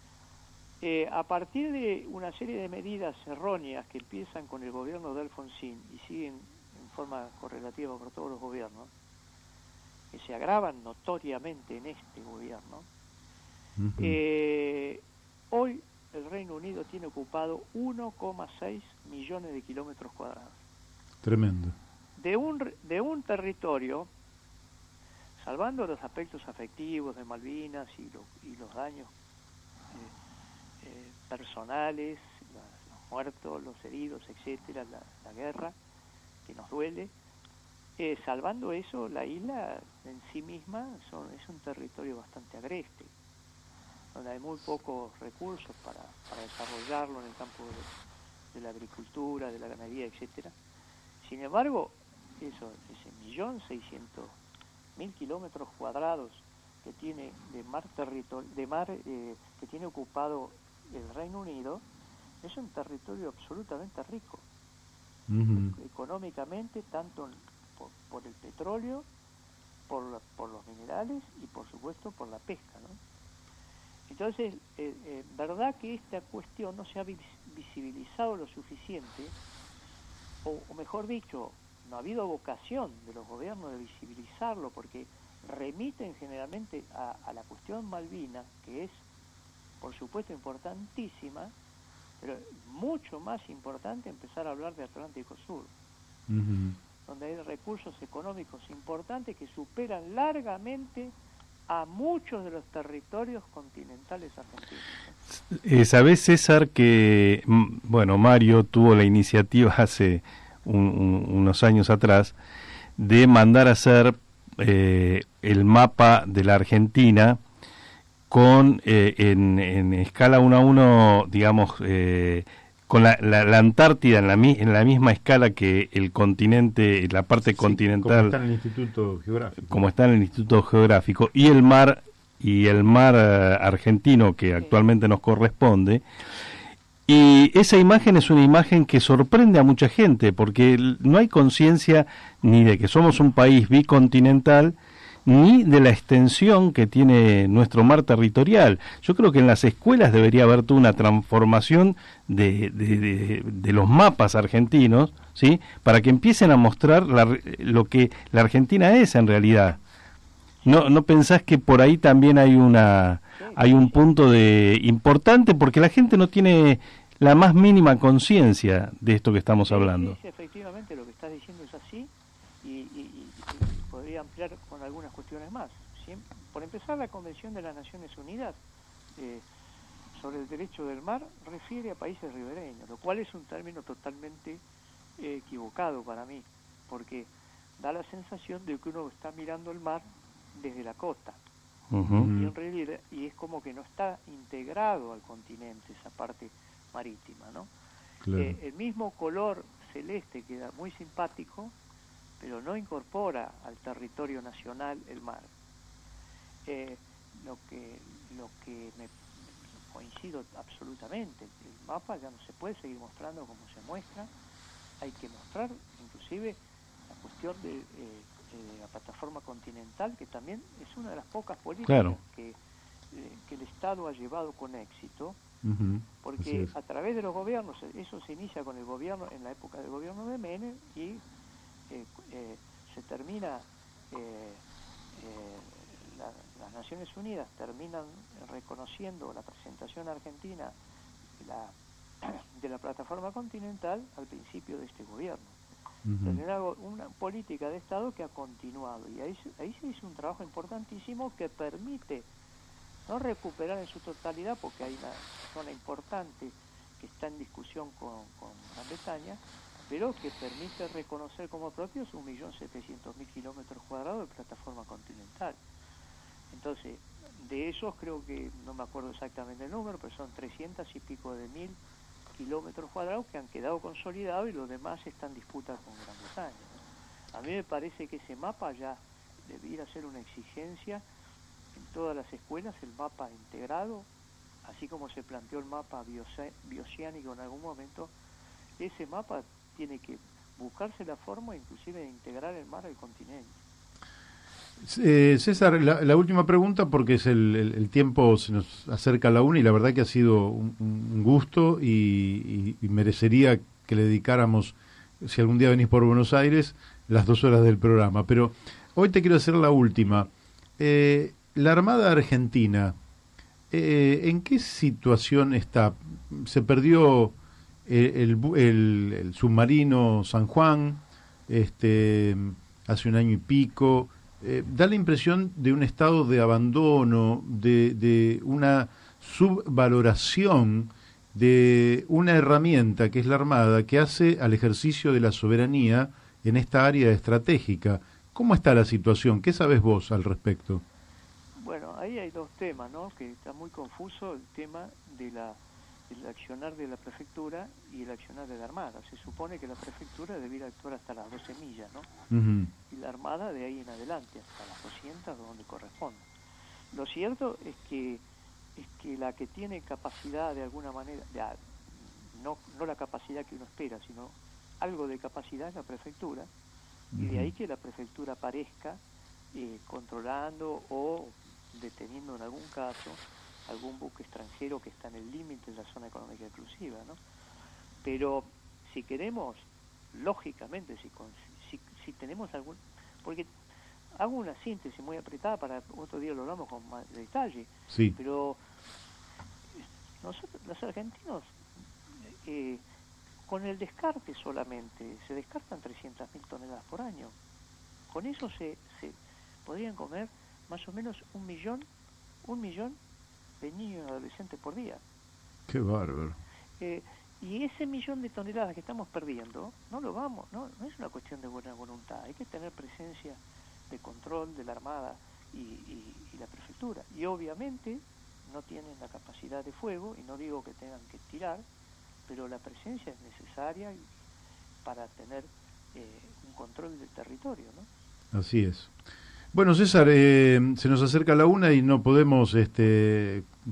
A partir de una serie de medidas erróneas que empiezan con el gobierno de Alfonsín y siguen en forma correlativa por todos los gobiernos, que se agravan notoriamente en este gobierno, hoy el Reino Unido tiene ocupado 1,6 millones de kilómetros cuadrados. Tremendo. De un territorio, salvando los aspectos afectivos de Malvinas y los daños personales, los muertos, los heridos, etcétera, la guerra que nos duele, salvando eso, la isla en sí misma es un territorio bastante agreste, donde hay muy pocos recursos para desarrollarlo en el campo de la agricultura, de la ganadería, etcétera. Sin embargo, ese 1.600.000 kilómetros cuadrados que tiene que tiene ocupado el Reino Unido es un territorio absolutamente rico, económicamente, tanto por el petróleo, por los minerales y por supuesto por la pesca, ¿no? Entonces, verdad que esta cuestión no se ha visibilizado lo suficiente, o mejor dicho, no ha habido vocación de los gobiernos de visibilizarlo, porque remiten generalmente a la cuestión Malvinas, que es, por supuesto, importantísima, pero mucho más importante empezar a hablar de Atlántico Sur, donde hay recursos económicos importantes que superan largamente a muchos de los territorios continentales argentinos. Sabés, César, que Mario tuvo la iniciativa hace unos años atrás de mandar a hacer el mapa de la Argentina con en escala 1:1, digamos, con la Antártida en la misma escala que el continente, la parte continental, como está en el Instituto Geográfico. Como está en el Instituto Geográfico, y el mar argentino que actualmente nos corresponde, Y esa imagen es una imagen que sorprende a mucha gente, porque no hay conciencia ni de que somos un país bicontinental, ni de la extensión que tiene nuestro mar territorial. Yo creo que en las escuelas debería haber toda una transformación de los mapas argentinos, ¿sí? Para que empiecen a mostrar lo que la Argentina es en realidad. ¿No pensás que por ahí también hay un punto importante, porque la gente no tiene la más mínima conciencia de esto que estamos hablando? Sí, efectivamente, lo que estás diciendo es así, y podría ampliar con algunas cuestiones más. Por empezar, la Convención de las Naciones Unidas sobre el derecho del mar refiere a países ribereños, lo cual es un término totalmente equivocado para mí, porque da la sensación de que uno está mirando el mar desde la costa. Y en realidad, y es como que no está integrado al continente esa parte marítima, ¿no? Claro. El mismo color celeste queda muy simpático, pero no incorpora al territorio nacional el mar. Lo que me coincido absolutamente, el mapa ya no se puede seguir mostrando como se muestra, hay que mostrar inclusive la cuestión de la plataforma continental, que también es una de las pocas políticas, claro, que el Estado ha llevado con éxito, porque a través de los gobiernos, eso se inicia con el gobierno, en la época del gobierno de Menem, y se termina, las Naciones Unidas terminan reconociendo la presentación argentina de la plataforma continental al principio de este gobierno. Entonces, una política de Estado que ha continuado, y ahí se hizo un trabajo importantísimo que permite no recuperar en su totalidad, porque hay una zona importante que está en discusión con Gran Bretaña, pero que permite reconocer como propios 1.700.000 kilómetros cuadrados de plataforma continental. Entonces, de esos creo que, no me acuerdo exactamente el número, pero son 300 y pico de mil kilómetros cuadrados que han quedado consolidados, y los demás están en disputa con Gran Bretaña. A mí me parece que ese mapa ya debiera ser una exigencia en todas las escuelas, el mapa integrado, así como se planteó el mapa bioceánico en algún momento. Ese mapa tiene que buscarse la forma inclusive de integrar el mar al continente. César, la última pregunta, porque es el tiempo se nos acerca a la una, y la verdad que ha sido un gusto, y merecería que le dedicáramos, si algún día venís por Buenos Aires, las 2 horas del programa. Pero hoy te quiero hacer la última. La Armada Argentina, ¿en qué situación está? Se perdió el submarino San Juan hace un año y pico. Da la impresión de un estado de abandono, de una subvaloración de una herramienta que es la Armada, que hace al ejercicio de la soberanía en esta área estratégica. ¿Cómo está la situación? ¿Qué sabes vos al respecto? Bueno, ahí hay dos temas, ¿no? Que está muy confuso el tema del accionar de la prefectura y el accionar de la Armada. Se supone que la prefectura debiera actuar hasta las 12 millas, ¿no? Y la Armada de ahí en adelante, hasta las 200, donde corresponda. Lo cierto es que la que tiene capacidad de alguna manera, no la capacidad que uno espera, sino algo de capacidad, es la prefectura, y de ahí que la prefectura aparezca controlando o deteniendo en algún caso algún buque extranjero que está en el límite de la zona económica exclusiva, ¿no? Pero si queremos, lógicamente, si tenemos algún... Porque hago una síntesis muy apretada, para otro día lo hablamos con más detalle, sí. Pero nosotros, los argentinos, con el descarte solamente, se descartan 300.000 toneladas por año. Con eso se podrían comer más o menos un millón de niños y adolescentes por día. Qué bárbaro. Y ese millón de toneladas que estamos perdiendo, no es una cuestión de buena voluntad, hay que tener presencia de control de la Armada y la prefectura. Y obviamente no tienen la capacidad de fuego, y no digo que tengan que tirar, pero la presencia es necesaria para tener un control del territorio, ¿no? Así es. Bueno, César, se nos acerca la 1 y no podemos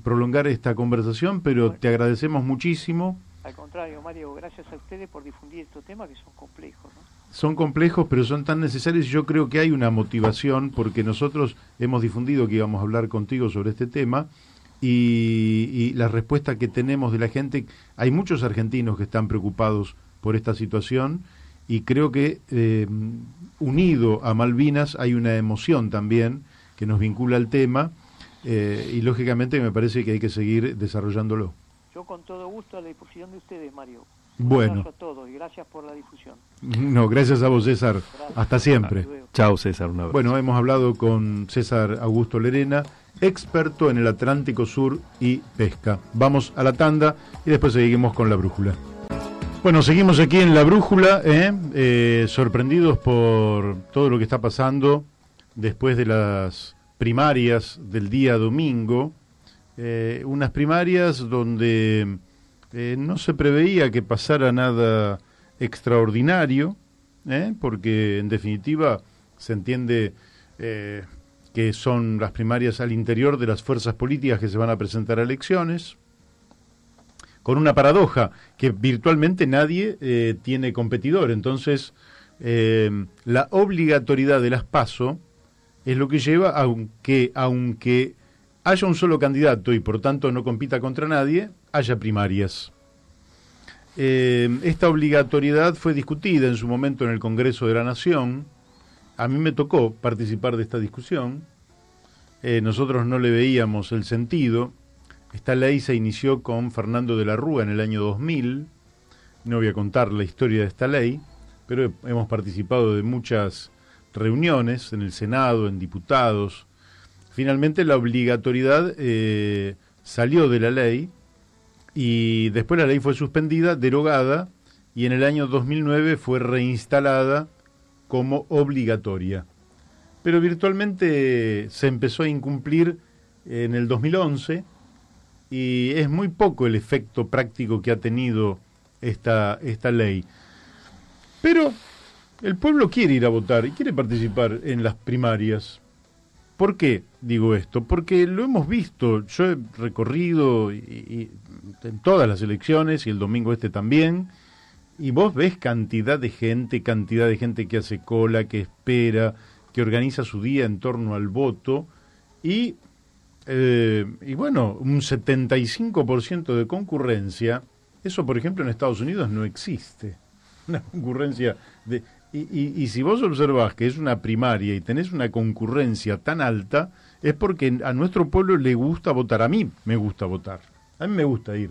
prolongar esta conversación, pero te agradecemos muchísimo. Al contrario, Mario, gracias a ustedes por difundir estos temas que son complejos, ¿no? Son complejos, pero son tan necesarios, y yo creo que hay una motivación, porque nosotros hemos difundido que íbamos a hablar contigo sobre este tema, y la respuesta que tenemos de la gente, hay muchos argentinos que están preocupados por esta situación, y creo que unido a Malvinas hay una emoción también que nos vincula al tema, y lógicamente me parece que hay que seguir desarrollándolo. Yo con todo gusto a la difusión de ustedes, Mario. Bueno. Un abrazo a todos y gracias por la difusión. No, gracias a vos, César. Gracias. Hasta siempre. Chao, César. Un abrazo. Bueno, hemos hablado con César Augusto Lerena, experto en el Atlántico Sur y pesca. Vamos a la tanda y después seguimos con la brújula. Bueno, seguimos aquí en la brújula, sorprendidos por todo lo que está pasando después de las primarias del día domingo. Unas primarias donde no se preveía que pasara nada extraordinario, porque en definitiva se entiende que son las primarias al interior de las fuerzas políticas que se van a presentar a elecciones, con una paradoja, que virtualmente nadie tiene competidor. Entonces, la obligatoriedad de las PASO es lo que lleva, aunque haya un solo candidato y por tanto no compita contra nadie, haya primarias. Esta obligatoriedad fue discutida en su momento en el Congreso de la Nación. A mí me tocó participar de esta discusión. Nosotros no le veíamos el sentido. Esta ley se inició con Fernando de la Rúa en el año 2000. No voy a contar la historia de esta ley, pero hemos participado de muchas reuniones en el Senado, en diputados. Finalmente la obligatoriedad salió de la ley y después la ley fue suspendida, derogada, y en el año 2009 fue reinstalada como obligatoria. Pero virtualmente se empezó a incumplir en el 2011 y es muy poco el efecto práctico que ha tenido esta ley. Pero el pueblo quiere ir a votar y quiere participar en las primarias. ¿Por qué digo esto? Porque lo hemos visto, yo he recorrido y en todas las elecciones y el domingo también, y vos ves cantidad de gente que hace cola, que espera, que organiza su día en torno al voto, y bueno, un 75% de concurrencia. Eso, por ejemplo, en Estados Unidos no existe. Una concurrencia de... Y si vos observás que es una primaria y tenés una concurrencia tan alta, es porque a nuestro pueblo le gusta votar. A mí me gusta votar. A mí me gusta ir.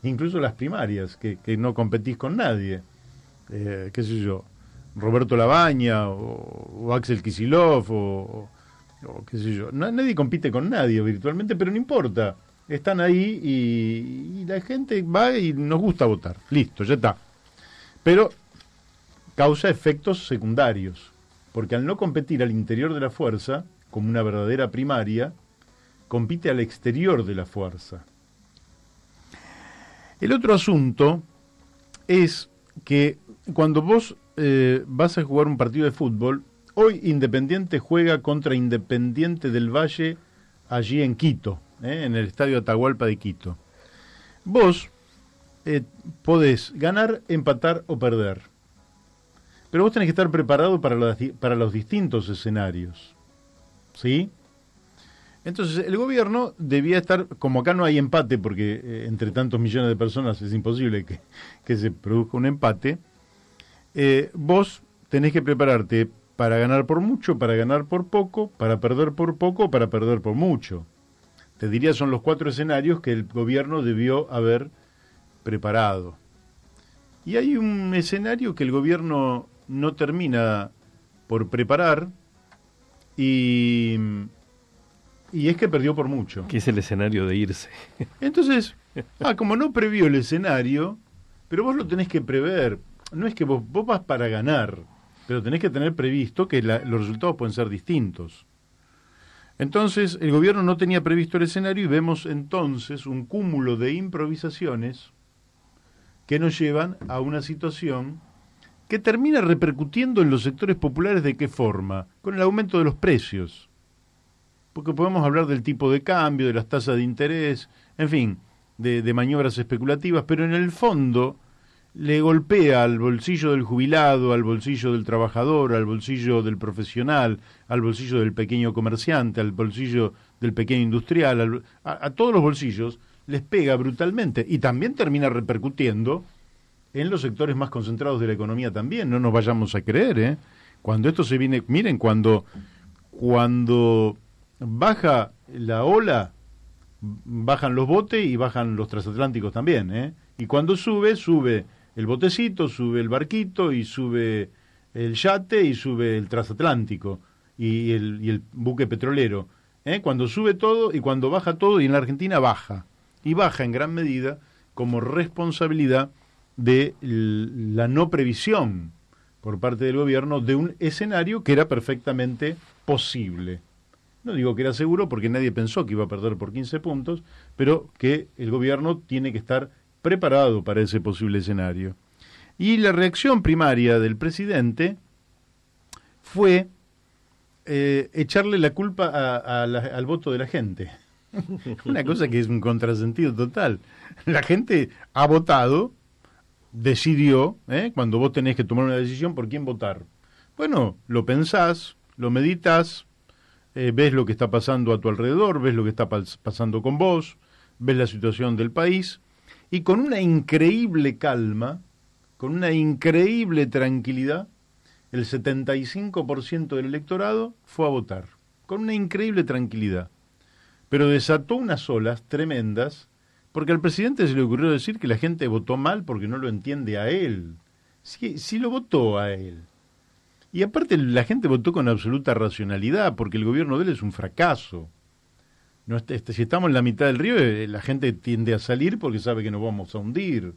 Incluso las primarias, que no competís con nadie. Qué sé yo, Roberto Labaña o Axel Kicillof o qué sé yo. Nadie compite con nadie virtualmente, pero no importa. Están ahí y la gente va y nos gusta votar. Listo, ya está. Pero causa efectos secundarios, porque al no competir al interior de la fuerza, como una verdadera primaria, compite al exterior de la fuerza. El otro asunto es que cuando vos vas a jugar un partido de fútbol, hoy Independiente juega contra Independiente del Valle allí en Quito, en el Estadio Atahualpa de Quito. Vos podés ganar, empatar o perder. Pero vos tenés que estar preparado para los distintos escenarios. ¿Sí? Entonces, el gobierno debía estar, como acá no hay empate, porque entre tantos millones de personas es imposible que se produzca un empate, vos tenés que prepararte para ganar por mucho, para ganar por poco, para perder por poco, para perder por mucho. Te diría, son los 4 escenarios que el gobierno debió haber preparado. Y hay un escenario que el gobierno no termina por preparar y es que perdió por mucho. Que es el escenario de irse. Entonces, como no previó el escenario, pero vos lo tenés que prever. No es que vos vas para ganar, pero tenés que tener previsto que los resultados pueden ser distintos. Entonces, el gobierno no tenía previsto el escenario y vemos entonces un cúmulo de improvisaciones que nos llevan a una situación que termina repercutiendo en los sectores populares. ¿De qué forma? Con el aumento de los precios. Porque podemos hablar del tipo de cambio, de las tasas de interés, en fin, de maniobras especulativas, pero en el fondo le golpea al bolsillo del jubilado, al bolsillo del trabajador, al bolsillo del profesional, al bolsillo del pequeño comerciante, al bolsillo del pequeño industrial, a todos los bolsillos les pega brutalmente y también termina repercutiendo en los sectores más concentrados de la economía también. No nos vayamos a creer, ¿eh? Cuando esto se viene, miren, cuando baja la ola, bajan los botes y bajan los transatlánticos también, ¿eh? Y cuando sube el botecito, sube el barquito y sube el yate y sube el transatlántico y el buque petrolero, ¿eh? Cuando sube todo y cuando baja todo, y en la Argentina baja, y baja en gran medida como responsabilidad de la no previsión por parte del gobierno de un escenario que era perfectamente posible. No digo que era seguro porque nadie pensó que iba a perder por 15 puntos, pero que el gobierno tiene que estar preparado para ese posible escenario. Y la reacción primaria del presidente fue echarle la culpa al voto de la gente. Una cosa que es un contrasentido total. La gente ha votado, decidió, cuando vos tenés que tomar una decisión por quién votar. Bueno, lo pensás, lo meditas, ves lo que está pasando a tu alrededor, ves lo que está pasando con vos, ves la situación del país, y con una increíble calma, con una increíble tranquilidad, el 75% del electorado fue a votar, con una increíble tranquilidad. Pero desató unas olas tremendas, porque al presidente se le ocurrió decir que la gente votó mal porque no lo entiende a él. Sí lo votó a él. Y aparte la gente votó con absoluta racionalidad, porque el gobierno de él es un fracaso. No, si estamos en la mitad del río, la gente tiende a salir porque sabe que nos vamos a hundir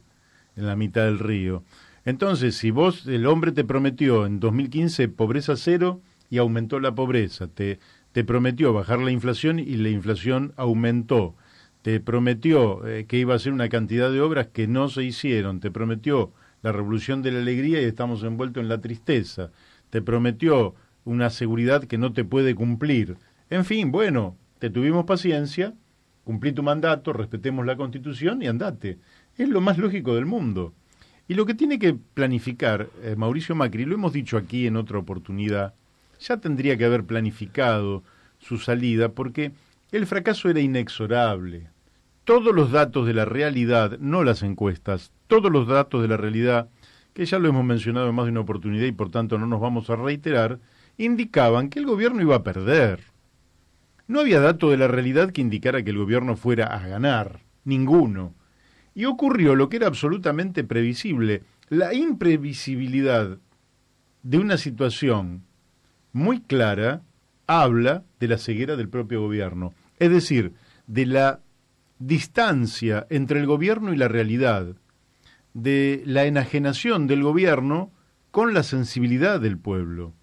en la mitad del río. Entonces, si el hombre te prometió en 2015 pobreza cero y aumentó la pobreza, te prometió bajar la inflación y la inflación aumentó, te prometió que iba a hacer una cantidad de obras que no se hicieron, te prometió la revolución de la alegría y estamos envueltos en la tristeza, te prometió una seguridad que no te puede cumplir. En fin, bueno, te tuvimos paciencia, cumplí tu mandato, respetemos la Constitución y andate. Es lo más lógico del mundo. Y lo que tiene que planificar Mauricio Macri, lo hemos dicho aquí en otra oportunidad, ya tendría que haber planificado su salida porque el fracaso era inexorable. Todos los datos de la realidad, no las encuestas, todos los datos de la realidad, que ya lo hemos mencionado en más de una oportunidad y por tanto no nos vamos a reiterar, indicaban que el gobierno iba a perder. No había dato de la realidad que indicara que el gobierno fuera a ganar, ninguno. Y ocurrió lo que era absolutamente previsible, la imprevisibilidad de una situación muy clara habla de la ceguera del propio gobierno, es decir, de la distancia entre el gobierno y la realidad, de la enajenación del gobierno con la sensibilidad del pueblo.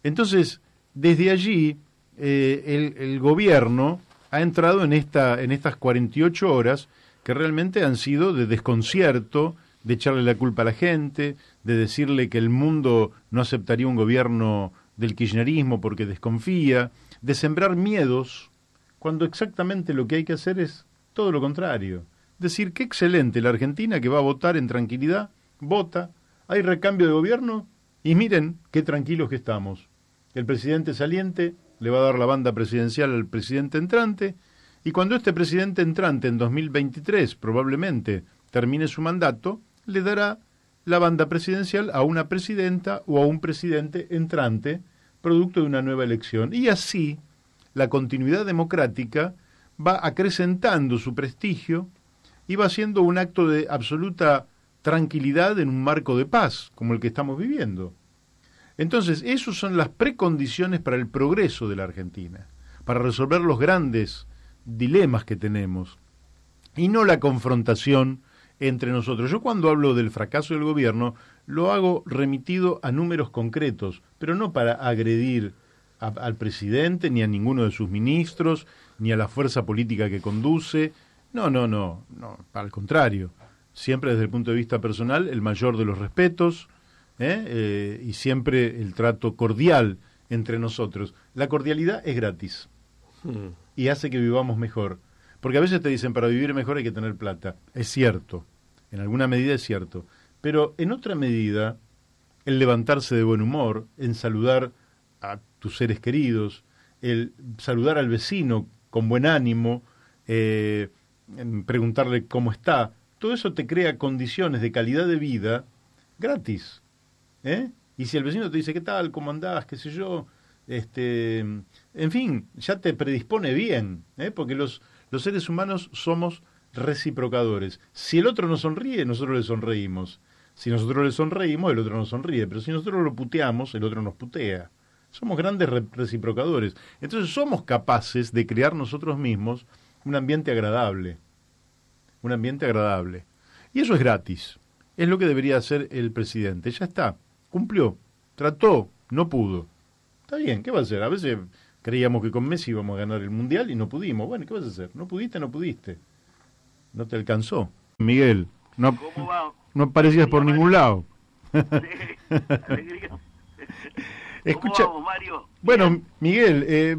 Entonces, desde allí, el gobierno ha entrado en estas 48 horas que realmente han sido de desconcierto, de echarle la culpa a la gente, de decirle que el mundo no aceptaría un gobierno del kirchnerismo porque desconfía, de sembrar miedos, cuando exactamente lo que hay que hacer es todo lo contrario. Decir, qué excelente la Argentina que va a votar en tranquilidad, vota, hay recambio de gobierno y miren qué tranquilos que estamos. El presidente saliente le va a dar la banda presidencial al presidente entrante, y cuando este presidente entrante en 2023 probablemente termine su mandato, le dará la banda presidencial a una presidenta o a un presidente entrante, producto de una nueva elección. Y así la continuidad democrática va acrecentando su prestigio y va siendo un acto de absoluta tranquilidad en un marco de paz, como el que estamos viviendo. Entonces, esas son las precondiciones para el progreso de la Argentina, para resolver los grandes dilemas que tenemos, y no la confrontación entre nosotros. Yo cuando hablo del fracaso del gobierno, lo hago remitido a números concretos, pero no para agredir al presidente, ni a ninguno de sus ministros, ni a la fuerza política que conduce. No, al contrario. siempre desde el punto de vista personal, el mayor de los respetos, y siempre el trato cordial entre nosotros. La cordialidad es gratis y hace que vivamos mejor. Porque a veces te dicen, para vivir mejor hay que tener plata. Es cierto, en alguna medida es cierto. Pero en otra medida, el levantarse de buen humor, en saludar a tus seres queridos, el saludar al vecino con buen ánimo, en preguntarle cómo está, todo eso te crea condiciones de calidad de vida gratis. Y si el vecino te dice, ¿qué tal? ¿Cómo andás? ¿Qué sé yo? En fin, ya te predispone bien, porque los seres humanos somos reciprocadores. Si el otro nos sonríe, nosotros le sonreímos. Si nosotros le sonreímos, el otro nos sonríe. Pero si nosotros lo puteamos, el otro nos putea. Somos grandes reciprocadores. Entonces somos capaces de crear nosotros mismos un ambiente agradable. Un ambiente agradable. Y eso es gratis. Es lo que debería hacer el presidente. Ya está. Cumplió. Trató. No pudo. Está bien. ¿Qué va a hacer? A veces creíamos que con Messi íbamos a ganar el Mundial y no pudimos. Bueno, ¿qué vas a hacer? No pudiste, no pudiste. No te alcanzó. Miguel, no aparecías por ningún lado. Sí, alegría. Escucha, ¿Cómo vamos, Mario? bueno, Miguel,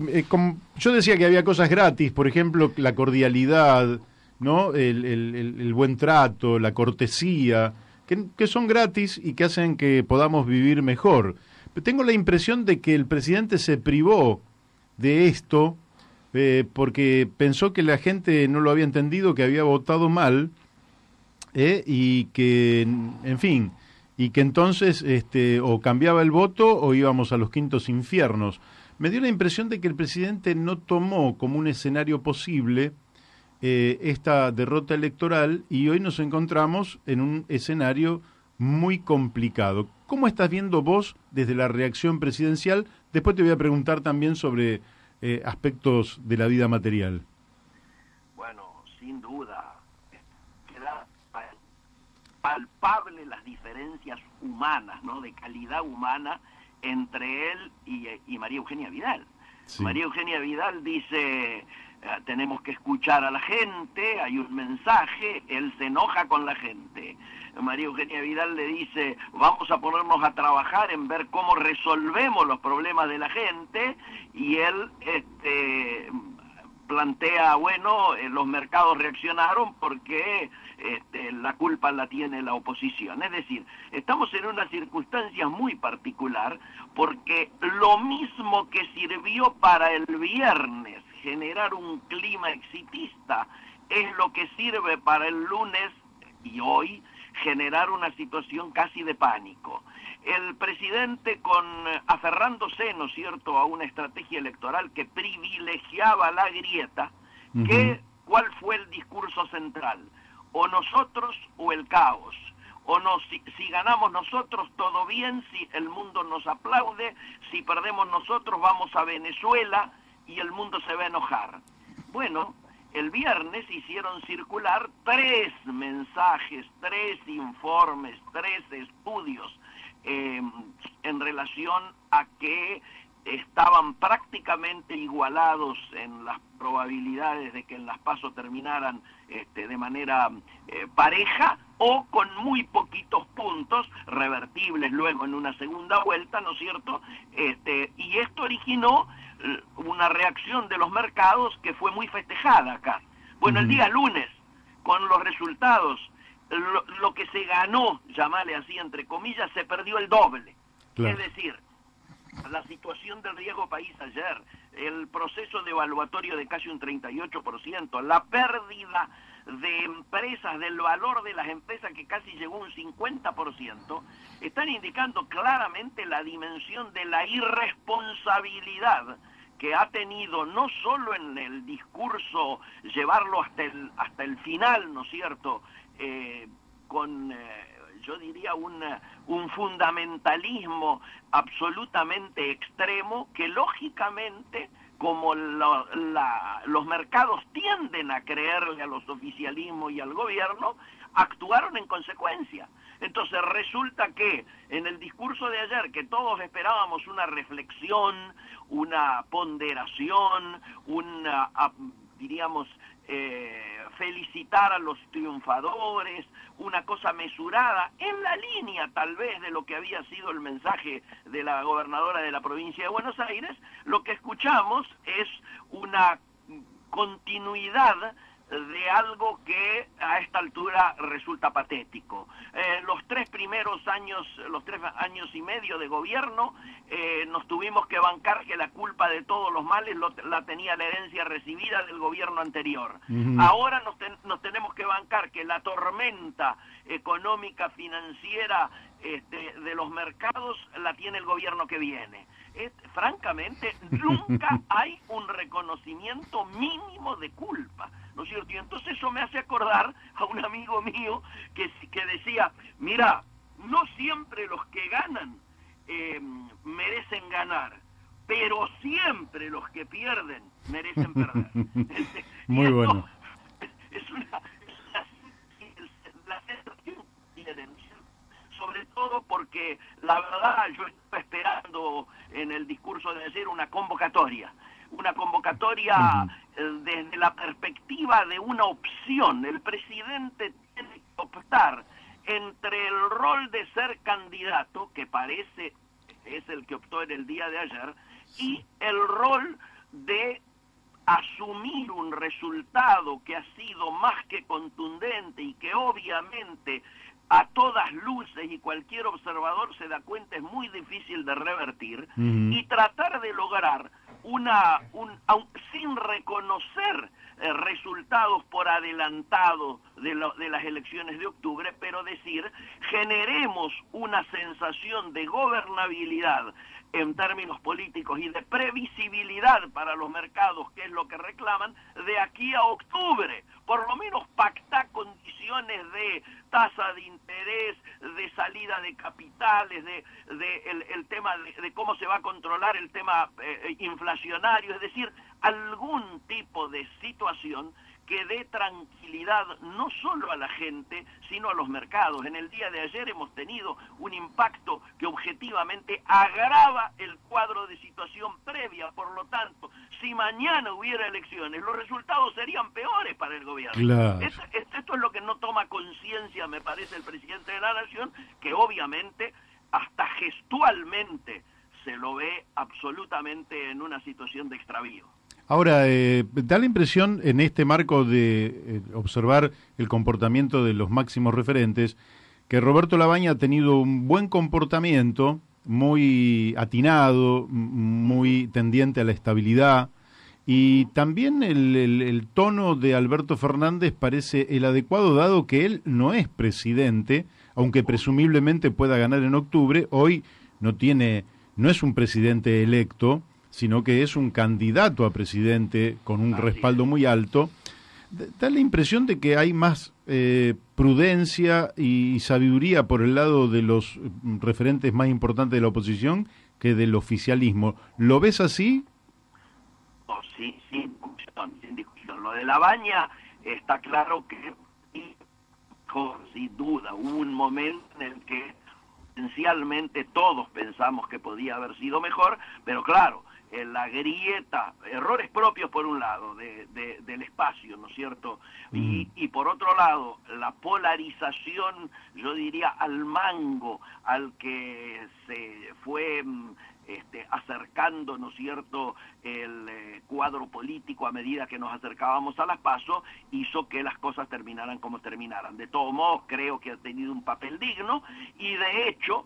yo decía que había cosas gratis, por ejemplo, la cordialidad, ¿no? El buen trato, la cortesía, que son gratis y que hacen que podamos vivir mejor. Pero tengo la impresión de que el presidente se privó de esto porque pensó que la gente no lo había entendido, que había votado mal, y que, en fin, y que entonces o cambiaba el voto o íbamos a los quintos infiernos. Me dio la impresión de que el presidente no tomó como un escenario posible esta derrota electoral y hoy nos encontramos en un escenario muy complicado. ¿Cómo estás viendo vos desde la reacción presidencial? Después te voy a preguntar también sobre aspectos de la vida material. Bueno, sin duda, queda palpable las diferencias humanas, ¿no? De calidad humana entre él y María Eugenia Vidal. Sí. María Eugenia Vidal dice, tenemos que escuchar a la gente, hay un mensaje, él se enoja con la gente. María Eugenia Vidal le dice, vamos a ponernos a trabajar en ver cómo resolvemos los problemas de la gente, y él plantea, bueno, los mercados reaccionaron porque la culpa la tiene la oposición. Es decir, estamos en una circunstancia muy particular porque lo mismo que sirvió para el viernes generar un clima exitista es lo que sirve para el lunes y hoy generar una situación casi de pánico. El presidente, aferrándose, ¿no es cierto?, a una estrategia electoral que privilegiaba la grieta, ¿cuál fue el discurso central? O nosotros o el caos. O no, si ganamos nosotros, todo bien, si el mundo nos aplaude, si perdemos nosotros, vamos a Venezuela y el mundo se va a enojar. Bueno, el viernes hicieron circular 3 mensajes, 3 informes, 3 estudios en relación a que estaban prácticamente igualados en las probabilidades de que en las PASO terminaran de manera pareja o con muy poquitos puntos revertibles luego en una segunda vuelta, ¿no es cierto? Y esto originó una reacción de los mercados que fue muy festejada acá. Bueno, el día lunes, con los resultados, lo que se ganó, llamarle así entre comillas, se perdió el doble. Claro. Es decir, la situación del riesgo país ayer, el proceso de evaluatorio de casi un 38%, la pérdida de empresas, del valor de las empresas que casi llegó a un 50%, están indicando claramente la dimensión de la irresponsabilidad que ha tenido no solo en el discurso llevarlo hasta el final, ¿no es cierto?, con yo diría un fundamentalismo absolutamente extremo que lógicamente, como los mercados tienden a creerle a los oficialismos y al gobierno, actuaron en consecuencia. Entonces resulta que en el discurso de ayer, que todos esperábamos una reflexión, una ponderación, una, diríamos, felicitar a los triunfadores, una cosa mesurada, en la línea tal vez de lo que había sido el mensaje de la gobernadora de la provincia de Buenos Aires. Lo que escuchamos es una continuidad de algo que a esta altura resulta patético. Los 3 años y medio de gobierno, nos tuvimos que bancar que la culpa de todos los males la tenía la herencia recibida del gobierno anterior. Ahora nos tenemos que bancar que la tormenta económica, financiera, de los mercados la tiene el gobierno que viene. Francamente, nunca hay un reconocimiento mínimo de culpa, ¿no es cierto? Y entonces eso me hace acordar a un amigo mío que decía, mira, no siempre los que ganan merecen ganar, pero siempre los que pierden merecen perder. Muy bueno. La sensación que tienen, sobre todo porque la verdad yo estoy esperando en el discurso de ayer una convocatoria desde la perspectiva de una opción. El presidente tiene que optar entre el rol de ser candidato, que parece es el que optó en el día de ayer, y el rol de asumir un resultado que ha sido más que contundente y que obviamente a todas luces y cualquier observador se da cuenta es muy difícil de revertir, y tratar de lograr sin reconocer resultados por adelantado de las elecciones de octubre, pero decir, generemos una sensación de gobernabilidad en términos políticos y de previsibilidad para los mercados, que es lo que reclaman, de aquí a octubre. Por lo menos pactar condiciones de tasa de interés, de salida de capitales, el tema de cómo se va a controlar el tema inflacionario, es decir, algún tipo de situación que dé tranquilidad no solo a la gente, sino a los mercados. En el día de ayer hemos tenido un impacto que objetivamente agrava el cuadro de situación previa. Por lo tanto, si mañana hubiera elecciones, los resultados serían peores para el gobierno. Claro. Esto es lo que no toma conciencia, me parece, el presidente de la Nación, que obviamente hasta gestualmente se lo ve absolutamente en una situación de extravío. Ahora, da la impresión, en este marco de observar el comportamiento de los máximos referentes, que Roberto Labaña ha tenido un buen comportamiento, muy atinado, muy tendiente a la estabilidad, y también el tono de Alberto Fernández parece el adecuado, dado que él no es presidente, aunque presumiblemente pueda ganar en octubre. Hoy no es un presidente electo, sino que es un candidato a presidente con un respaldo muy alto. Da la impresión de que hay más prudencia y sabiduría por el lado de los referentes más importantes de la oposición que del oficialismo. ¿Lo ves así? Oh, sí, sin discusión. Lo de Labaña está claro que, sin duda, hubo un momento en el que esencialmente todos pensamos que podía haber sido mejor, pero claro, la grieta, errores propios por un lado del espacio, ¿no es cierto? Y por otro lado, la polarización, yo diría, al mango, al que se fue acercando, ¿no es cierto?, el cuadro político a medida que nos acercábamos a las PASO, hizo que las cosas terminaran como terminaran. De todos modos, creo que ha tenido un papel digno, y de hecho,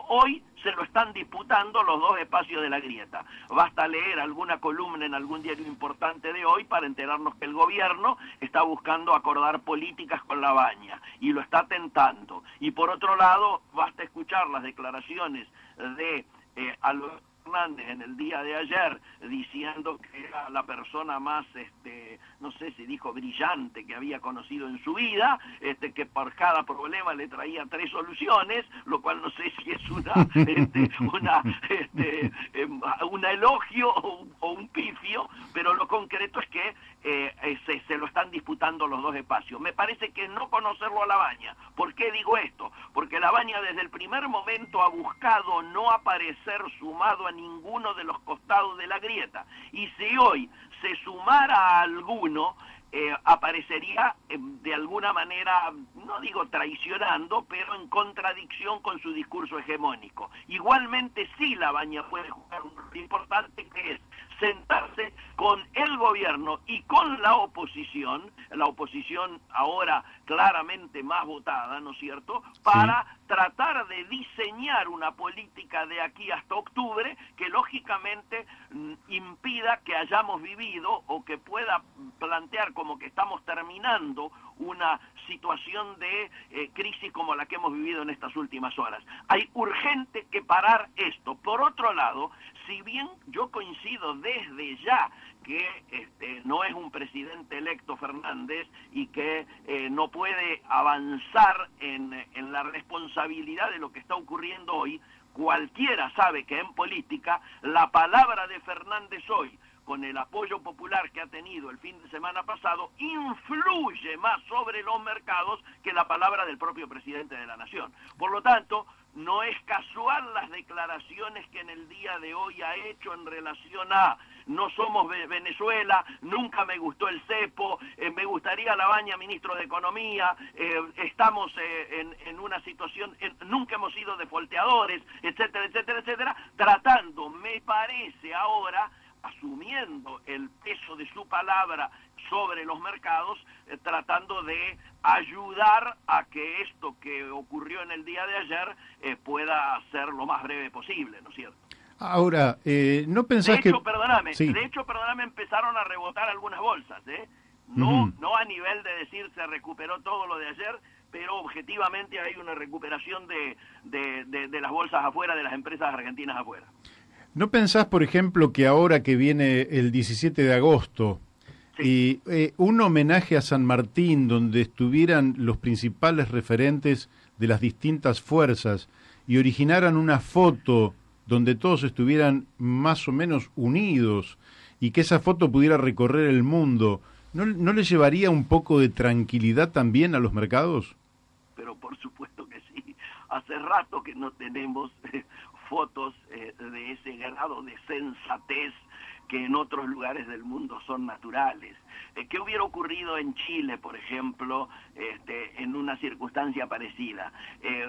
hoy se lo están disputando los dos espacios de la grieta. Basta leer alguna columna en algún diario importante de hoy para enterarnos que el gobierno está buscando acordar políticas con Labaña, y lo está tentando. Y por otro lado, basta escuchar las declaraciones de Alberto Fernández en el día de ayer, diciendo que era la persona más, no sé si dijo brillante, que había conocido en su vida, que por cada problema le traía 3 soluciones, lo cual no sé si es un elogio o un pifio, pero lo concreto es que se lo están disputando los dos espacios. Me parece que no conocerlo a Labaña. ¿Por qué digo esto? Porque Labaña desde el primer momento ha buscado no aparecer sumado a ninguno de los costados de la grieta, y si hoy se sumara a alguno, aparecería de alguna manera, no digo traicionando, pero en contradicción con su discurso hegemónico. Igualmente sí la Baña puede jugar un rol importante, que es sentarse con el gobierno y con la oposición ahora claramente más votada, ¿no es cierto?, para tratar de diseñar una política de aquí hasta octubre que lógicamente impida que hayamos vivido o que pueda plantear como que estamos terminando una situación de crisis como la que hemos vivido en estas últimas horas. Hay urgente que parar esto. Por otro lado, si bien yo coincido desde ya que no es un presidente electo Fernández y que no puede avanzar en la responsabilidad de lo que está ocurriendo hoy, cualquiera sabe que en política la palabra de Fernández hoy, con el apoyo popular que ha tenido el fin de semana pasado, influye más sobre los mercados que la palabra del propio presidente de la Nación. Por lo tanto, no es casual las declaraciones que en el día de hoy ha hecho en relación a no somos Venezuela, nunca me gustó el cepo, me gustaría la Baña ministro de Economía, estamos en una situación, nunca hemos sido defolteadores, etcétera, etcétera, etcétera, tratando, me parece ahora, asumiendo el peso de su palabra sobre los mercados, tratando de ayudar a que esto que ocurrió en el día de ayer pueda ser lo más breve posible, ¿no es cierto? Ahora, ¿no pensás que...? De hecho, perdóname, empezaron a rebotar algunas bolsas, no a nivel de decir se recuperó todo lo de ayer, pero objetivamente hay una recuperación de las bolsas afuera, de las empresas argentinas afuera. ¿No pensás, por ejemplo, que ahora que viene el 17 de agosto y un homenaje a San Martín donde estuvieran los principales referentes de las distintas fuerzas y originaran una foto donde todos estuvieran más o menos unidos y que esa foto pudiera recorrer el mundo, ¿no le llevaría un poco de tranquilidad también a los mercados? Pero por supuesto que sí. Hace rato que no tenemos fotos de ese grado de sensatez que en otros lugares del mundo son naturales. ¿Qué hubiera ocurrido en Chile, por ejemplo, en una circunstancia parecida?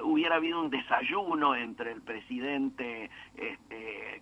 Hubiera habido un desayuno entre el presidente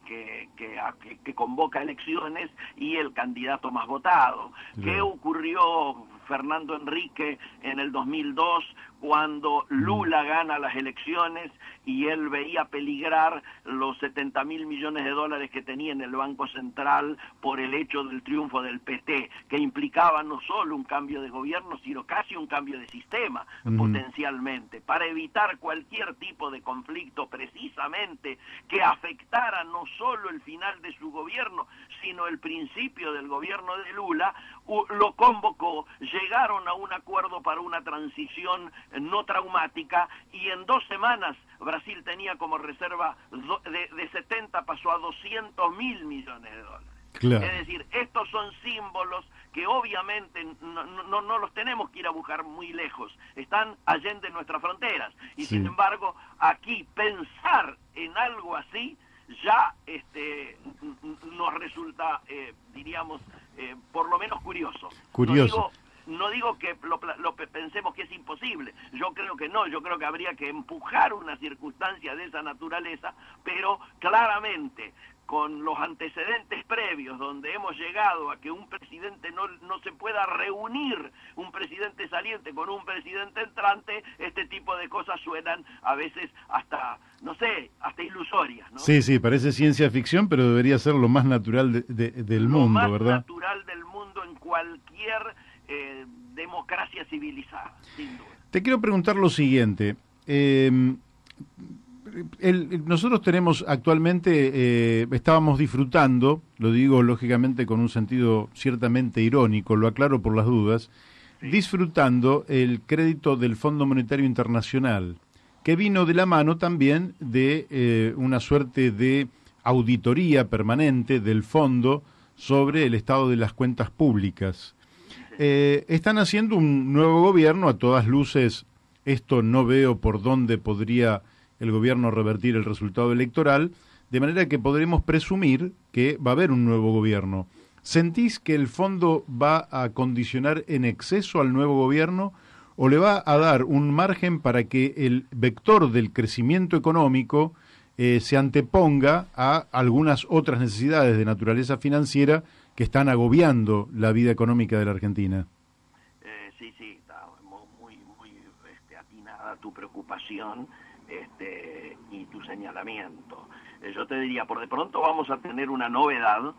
que convoca elecciones y el candidato más votado. ¿Qué ocurrió, Fernando Henrique, en el 2002, cuando Lula gana las elecciones y él veía peligrar los 70.000 millones de dólares que tenía en el Banco Central por el hecho del triunfo del PT, que implicaba no solo un cambio de gobierno, sino casi un cambio de sistema, potencialmente, para evitar cualquier tipo de conflicto precisamente que afectara no solo el final de su gobierno, sino el principio del gobierno de Lula, lo convocó, llegaron a un acuerdo para una transición no traumática y en 2 semanas Brasil tenía como reserva de 70 pasó a 200.000 millones de dólares. Claro. Es decir, estos son símbolos que obviamente no los tenemos que ir a buscar muy lejos, están allende nuestras fronteras y sin embargo aquí pensar en algo así ya nos resulta, diríamos, por lo menos curioso. No digo que lo pensemos que es imposible, yo creo que no, yo creo que habría que empujar una circunstancia de esa naturaleza, pero claramente con los antecedentes previos donde hemos llegado a que un presidente no se pueda reunir, un presidente saliente con un presidente entrante, este tipo de cosas suenan a veces hasta, no sé, hasta ilusorias, ¿no? Sí, parece ciencia ficción, pero debería ser lo más natural del mundo, ¿verdad? Lo más natural del mundo en cualquier democracia civilizada, sin duda. Te quiero preguntar lo siguiente. Nosotros tenemos actualmente, estábamos disfrutando, lo digo lógicamente con un sentido ciertamente irónico, lo aclaro por las dudas, disfrutando el crédito del Fondo Monetario Internacional, que vino de la mano también de una suerte de auditoría permanente del fondo sobre el estado de las cuentas públicas. Están haciendo un nuevo gobierno, a todas luces, esto no veo por dónde podría el gobierno revertir el resultado electoral, de manera que podremos presumir que va a haber un nuevo gobierno. ¿Sentís que el fondo va a condicionar en exceso al nuevo gobierno o le va a dar un margen para que el vector del crecimiento económico se anteponga a algunas otras necesidades de naturaleza financiera que están agobiando la vida económica de la Argentina? Sí, está muy atinada tu preocupación y tu señalamiento. Yo te diría, por de pronto vamos a tener una novedad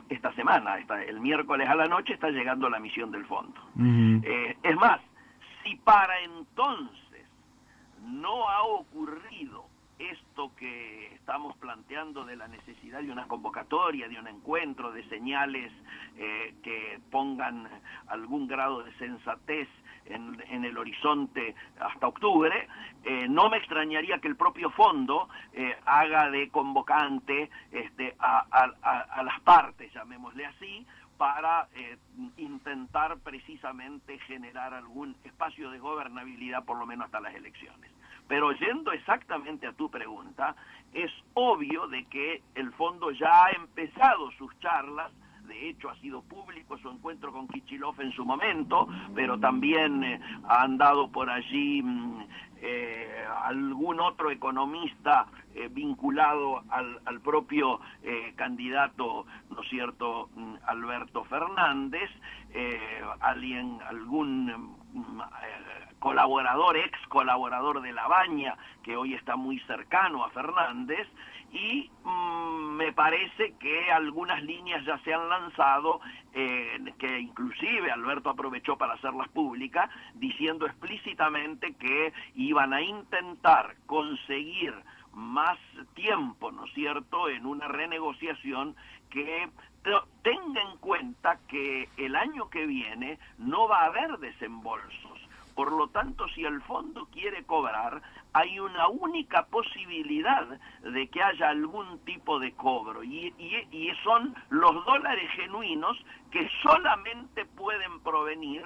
esta semana. El miércoles a la noche está llegando la misión del fondo. Uh-huh. Es más, si para entonces no ha ocurrido esto que estamos planteando de la necesidad de una convocatoria, de un encuentro, de señales que pongan algún grado de sensatez en el horizonte hasta octubre, no me extrañaría que el propio fondo haga de convocante a las partes, llamémosle así, para intentar precisamente generar algún espacio de gobernabilidad, por lo menos hasta las elecciones. Pero yendo exactamente a tu pregunta, es obvio de que el fondo ya ha empezado sus charlas. De hecho, ha sido público su encuentro con Kicillof en su momento, pero también ha andado por allí algún otro economista vinculado al propio candidato, ¿no es cierto?, Alberto Fernández, algún colaborador, ex colaborador de La Baña, que hoy está muy cercano a Fernández, y me parece que algunas líneas ya se han lanzado, que inclusive Alberto aprovechó para hacerlas públicas, diciendo explícitamente que iban a intentar conseguir más tiempo, ¿no es cierto?, en una renegociación que tenga en cuenta que el año que viene no va a haber desembolsos. Por lo tanto, si el fondo quiere cobrar, hay una única posibilidad de que haya algún tipo de cobro, y son los dólares genuinos que solamente pueden provenir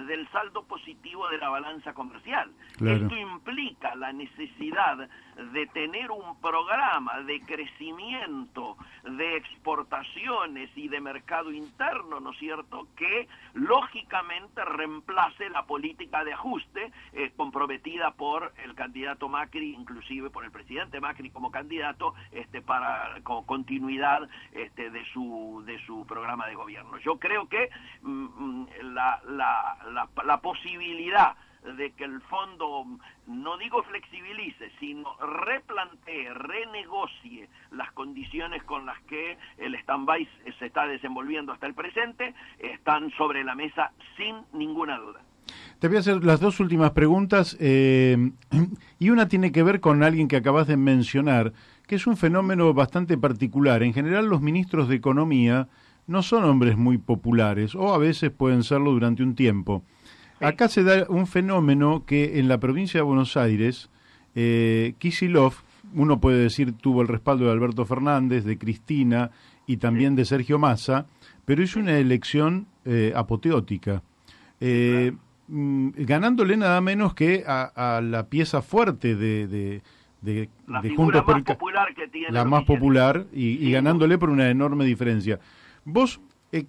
del saldo positivo de la balanza comercial. Claro. Esto implica la necesidad de tener un programa de crecimiento, de exportaciones y de mercado interno, ¿no es cierto?, que lógicamente reemplace la política de ajuste comprometida por el candidato Macri, inclusive por el presidente Macri como candidato, para continuidad de su programa de gobierno. Yo creo que la posibilidad de que el fondo, no digo flexibilice, sino replantee, renegocie las condiciones con las que el stand-by se está desenvolviendo hasta el presente, están sobre la mesa sin ninguna duda. Te voy a hacer las dos últimas preguntas, y una tiene que ver con alguien que acabas de mencionar, que es un fenómeno bastante particular. En general, los ministros de Economía no son hombres muy populares, o a veces pueden serlo durante un tiempo. Acá se da un fenómeno que en la provincia de Buenos Aires, Kicillof, uno puede decir, tuvo el respaldo de Alberto Fernández, de Cristina y también de Sergio Massa, pero es una elección apoteótica, ganándole nada menos que a la pieza fuerte de Juntos por el Cambio, que tiene la más popular, y ganándole por una enorme diferencia. Vos,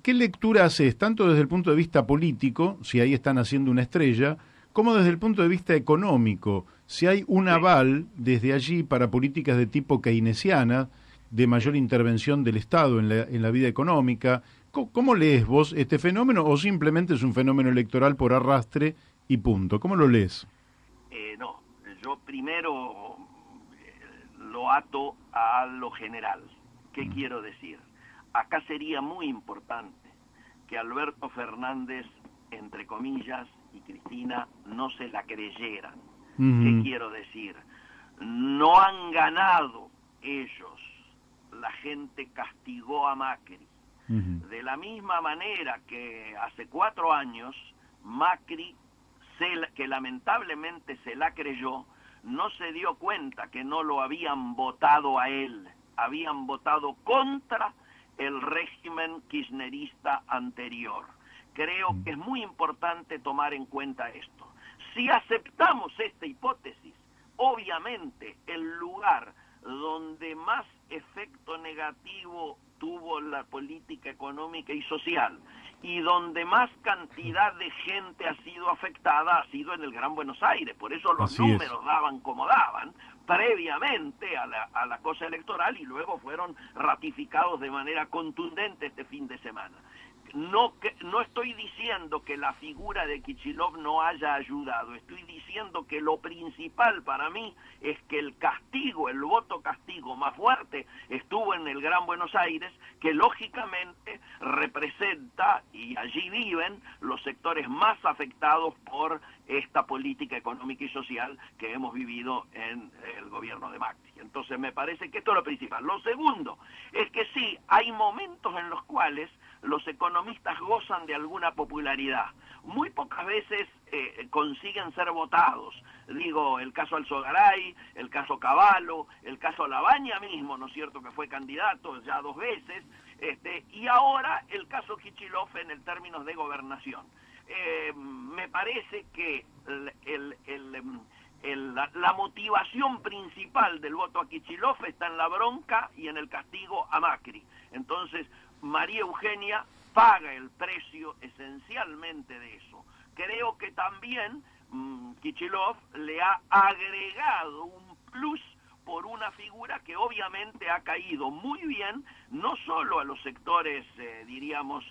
¿qué lectura haces, tanto desde el punto de vista político, si ahí están haciendo una estrella, como desde el punto de vista económico, si hay un aval desde allí para políticas de tipo keynesiana, de mayor intervención del Estado en la vida económica? ¿Cómo lees vos este fenómeno, o simplemente es un fenómeno electoral por arrastre y punto? ¿Cómo lo lees? No, yo primero lo ato a lo general. ¿Qué quiero decir? Acá sería muy importante que Alberto Fernández, entre comillas, y Cristina no se la creyeran. ¿Qué quiero decir? No han ganado ellos. La gente castigó a Macri. De la misma manera que hace 4 años Macri, que lamentablemente se la creyó, no se dio cuenta que no lo habían votado a él, habían votado contra el régimen kirchnerista anterior. Creo que es muy importante tomar en cuenta esto. Si aceptamos esta hipótesis, obviamente el lugar donde más efecto negativo tuvo la política económica y social, y donde más cantidad de gente ha sido afectada ha sido en el Gran Buenos Aires. Por eso los números daban como daban previamente a la cosa electoral, y luego fueron ratificados de manera contundente este fin de semana. No estoy diciendo que la figura de Kicillof no haya ayudado, estoy diciendo que lo principal para mí es que el castigo, el voto castigo más fuerte estuvo en el Gran Buenos Aires, que lógicamente representa, y allí viven los sectores más afectados por esta política económica y social que hemos vivido en el gobierno de Macri. Entonces me parece que esto es lo principal. Lo segundo es que sí, hay momentos en los cuales los economistas gozan de alguna popularidad. Muy pocas veces consiguen ser votados. Digo, el caso Alzogaray, el caso Cavallo, el caso Labaña mismo, ¿no es cierto?, que fue candidato ya 2 veces, y ahora el caso Kicillof en el términos de gobernación. Me parece que la motivación principal del voto a Kicillof está en la bronca y en el castigo a Macri. Entonces, María Eugenia paga el precio esencialmente de eso. Creo que también Kicillof le ha agregado un plus por una figura que obviamente ha caído muy bien, no solo a los sectores, diríamos,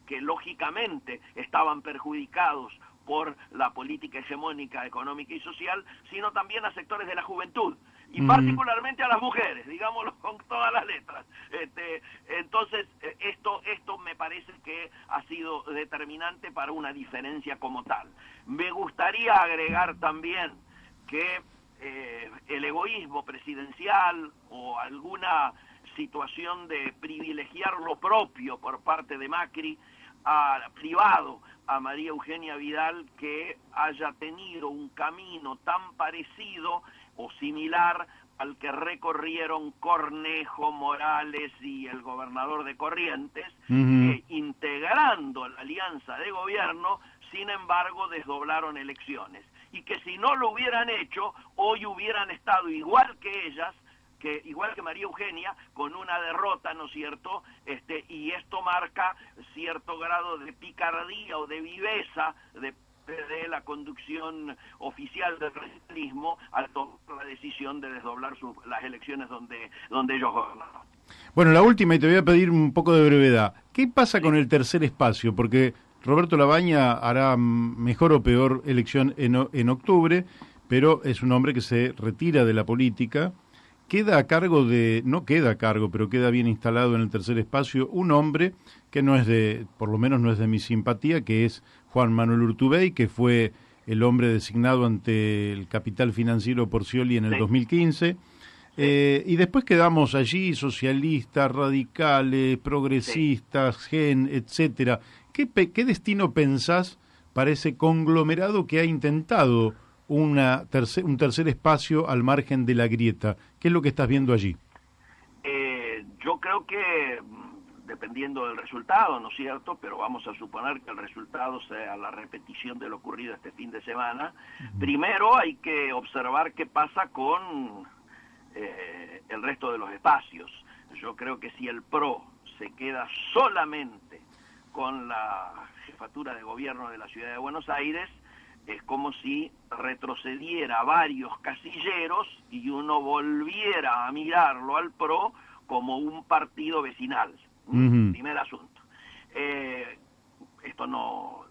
que lógicamente estaban perjudicados por la política hegemónica económica y social, sino también a sectores de la juventud, y particularmente a las mujeres, digámoslo con todas las letras. Entonces, esto me parece que ha sido determinante para una diferencia como tal. Me gustaría agregar también que el egoísmo presidencial o alguna situación de privilegiar lo propio por parte de Macri ha privado a María Eugenia Vidal que haya tenido un camino tan parecido o similar al que recorrieron Cornejo, Morales y el gobernador de Corrientes, integrando la alianza de gobierno. Sin embargo, desdoblaron elecciones, y que si no lo hubieran hecho, hoy hubieran estado igual que ellas, igual que María Eugenia, con una derrota, ¿no es cierto? Y esto marca cierto grado de picardía o de viveza de la conducción oficial del radicalismo al tomar la decisión de desdoblar las elecciones donde ellos gobernaron. Bueno, la última, y te voy a pedir un poco de brevedad. ¿Qué pasa con el tercer espacio? Porque Roberto Labaña hará mejor o peor elección en octubre, pero es un hombre que se retira de la política. Queda a cargo no queda a cargo, pero queda bien instalado en el tercer espacio un hombre que por lo menos no es de mi simpatía, que es Juan Manuel Urtubey, que fue el hombre designado ante el capital financiero por Scioli en el 2015. Y después quedamos allí socialistas, radicales, progresistas, GEN, etcétera. ¿Qué destino pensás para ese conglomerado que ha intentado un tercer espacio al margen de la grieta? ¿Qué es lo que estás viendo allí? Yo creo que, dependiendo del resultado, ¿no es cierto?, pero vamos a suponer que el resultado sea la repetición de lo ocurrido este fin de semana, primero hay que observar qué pasa con el resto de los espacios. Yo creo que si el PRO se queda solamente con la jefatura de gobierno de la Ciudad de Buenos Aires, es como si retrocediera varios casilleros y uno volviera a mirarlo al PRO como un partido vecinal. Primer asunto. Esto no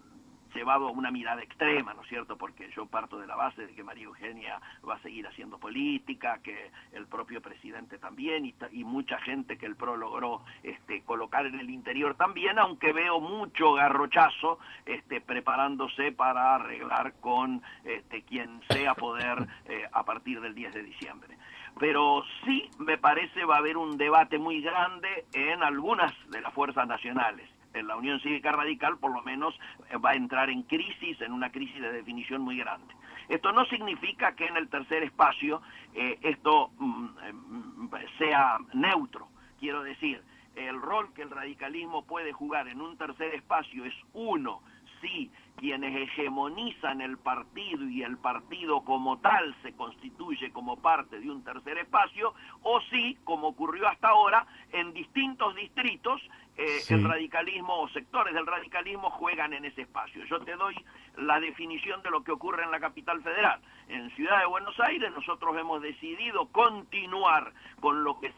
llevado a una mirada extrema, ¿no es cierto?, porque yo parto de la base de que María Eugenia va a seguir haciendo política, que el propio presidente también, y mucha gente que el PRO logró colocar en el interior también, aunque veo mucho garrochazo preparándose para arreglar con quien sea poder a partir del 10 de diciembre. Pero sí me parece va a haber un debate muy grande en algunas de las fuerzas nacionales. En la Unión Cívica Radical, por lo menos, va a entrar en una crisis de definición muy grande. Esto no significa que en el tercer espacio esto sea neutro. Quiero decir, el rol que el radicalismo puede jugar en un tercer espacio es, uno, si quienes hegemonizan el partido y el partido como tal se constituye como parte de un tercer espacio, o si, como ocurrió hasta ahora, en distintos distritos el radicalismo o sectores del radicalismo juegan en ese espacio. Yo te doy la definición de lo que ocurre en la capital federal. En Ciudad de Buenos Aires nosotros hemos decidido continuar con lo que se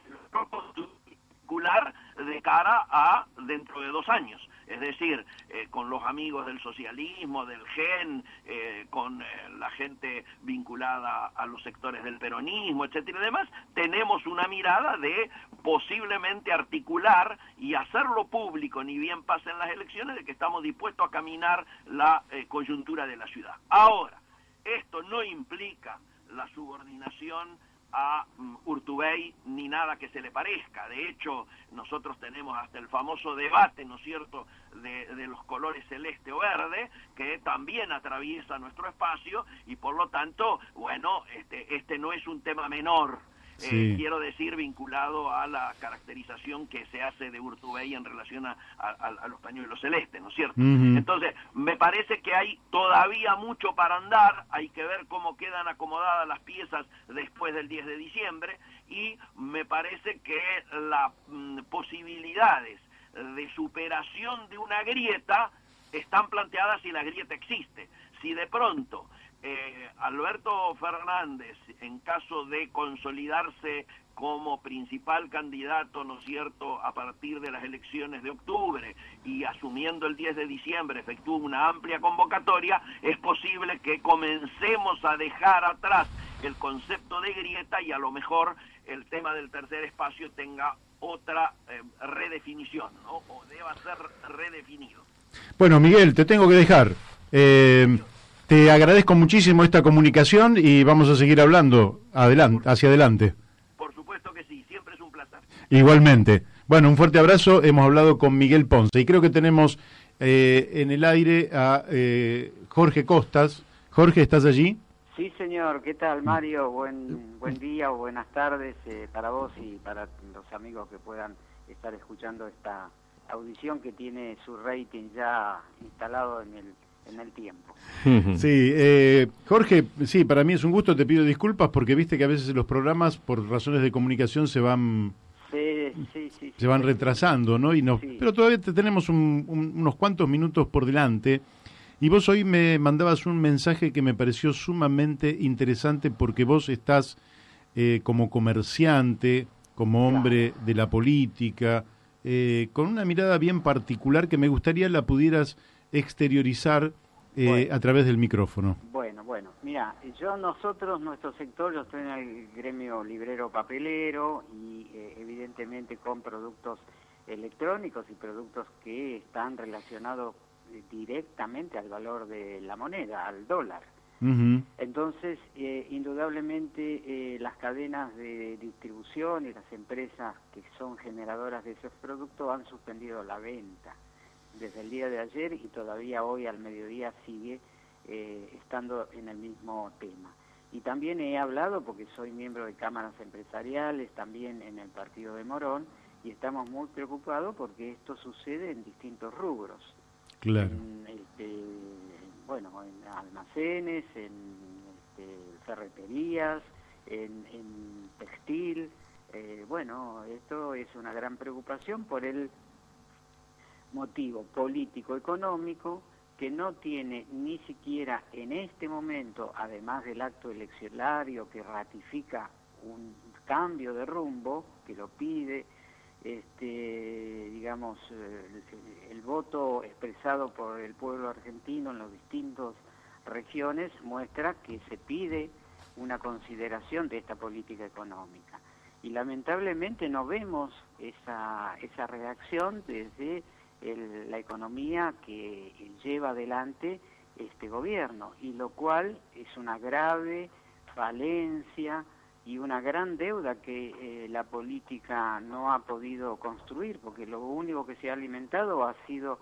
particular de cara a dentro de 2 años, es decir, con los amigos del socialismo, del GEN, con la gente vinculada a los sectores del peronismo, etcétera y demás, tenemos una mirada de posiblemente articular y hacerlo público, ni bien pasen las elecciones, de que estamos dispuestos a caminar la coyuntura de la ciudad. Ahora, esto no implica la subordinación a Urtubey ni nada que se le parezca. De hecho, nosotros tenemos hasta el famoso debate, ¿no es cierto?, de los colores celeste o verde, que también atraviesa nuestro espacio, y por lo tanto, bueno, este no es un tema menor. Quiero decir, vinculado a la caracterización que se hace de Urtubey en relación a los pañuelos celestes, ¿no es cierto? Entonces, me parece que hay todavía mucho para andar, hay que ver cómo quedan acomodadas las piezas después del 10 de diciembre, y me parece que las posibilidades de superación de una grieta están planteadas si la grieta existe. Si de pronto Alberto Fernández, en caso de consolidarse como principal candidato, ¿no es cierto?, a partir de las elecciones de octubre, y asumiendo el 10 de diciembre efectúa una amplia convocatoria, es posible que comencemos a dejar atrás el concepto de grieta y a lo mejor el tema del tercer espacio tenga otra redefinición, ¿no?, o deba ser redefinido. Bueno, Miguel, te tengo que dejar. Te agradezco muchísimo esta comunicación y vamos a seguir hablando hacia adelante. Por supuesto que sí, siempre es un placer. Igualmente. Bueno, un fuerte abrazo. Hemos hablado con Miguel Ponce y creo que tenemos en el aire a Jorge Costas. Jorge, ¿estás allí? Sí, señor. ¿Qué tal, Mario? Buen día o buenas tardes para vos y para los amigos que puedan estar escuchando esta audición que tiene su rating ya instalado en el tiempo. Sí, Jorge, sí, para mí es un gusto, te pido disculpas porque viste que a veces los programas por razones de comunicación se van retrasando, ¿no? Pero todavía tenemos unos cuantos minutos por delante, y vos hoy me mandabas un mensaje que me pareció sumamente interesante porque vos estás como comerciante, como hombre de la política, con una mirada bien particular que me gustaría la pudieras exteriorizar a través del micrófono. Bueno, mira, nuestro sector, yo estoy en el gremio librero papelero y evidentemente con productos electrónicos y productos que están relacionados directamente al valor de la moneda, al dólar. Entonces, indudablemente las cadenas de distribución y las empresas que son generadoras de esos productos han suspendido la venta desde el día de ayer, y todavía hoy al mediodía sigue estando en el mismo tema. Y también he hablado, porque soy miembro de cámaras empresariales, también en el partido de Morón, y estamos muy preocupados porque esto sucede en distintos rubros. Claro. En almacenes, en ferreterías, en textil. Esto es una gran preocupación por el motivo político-económico que no tiene ni siquiera en este momento, además del acto eleccionario que ratifica un cambio de rumbo, que lo pide, el voto expresado por el pueblo argentino en las distintas regiones muestra que se pide una consideración de esta política económica. Y lamentablemente no vemos esa reacción desde la economía que lleva adelante este gobierno, y lo cual es una grave falencia y una gran deuda que la política no ha podido construir, porque lo único que se ha alimentado ha sido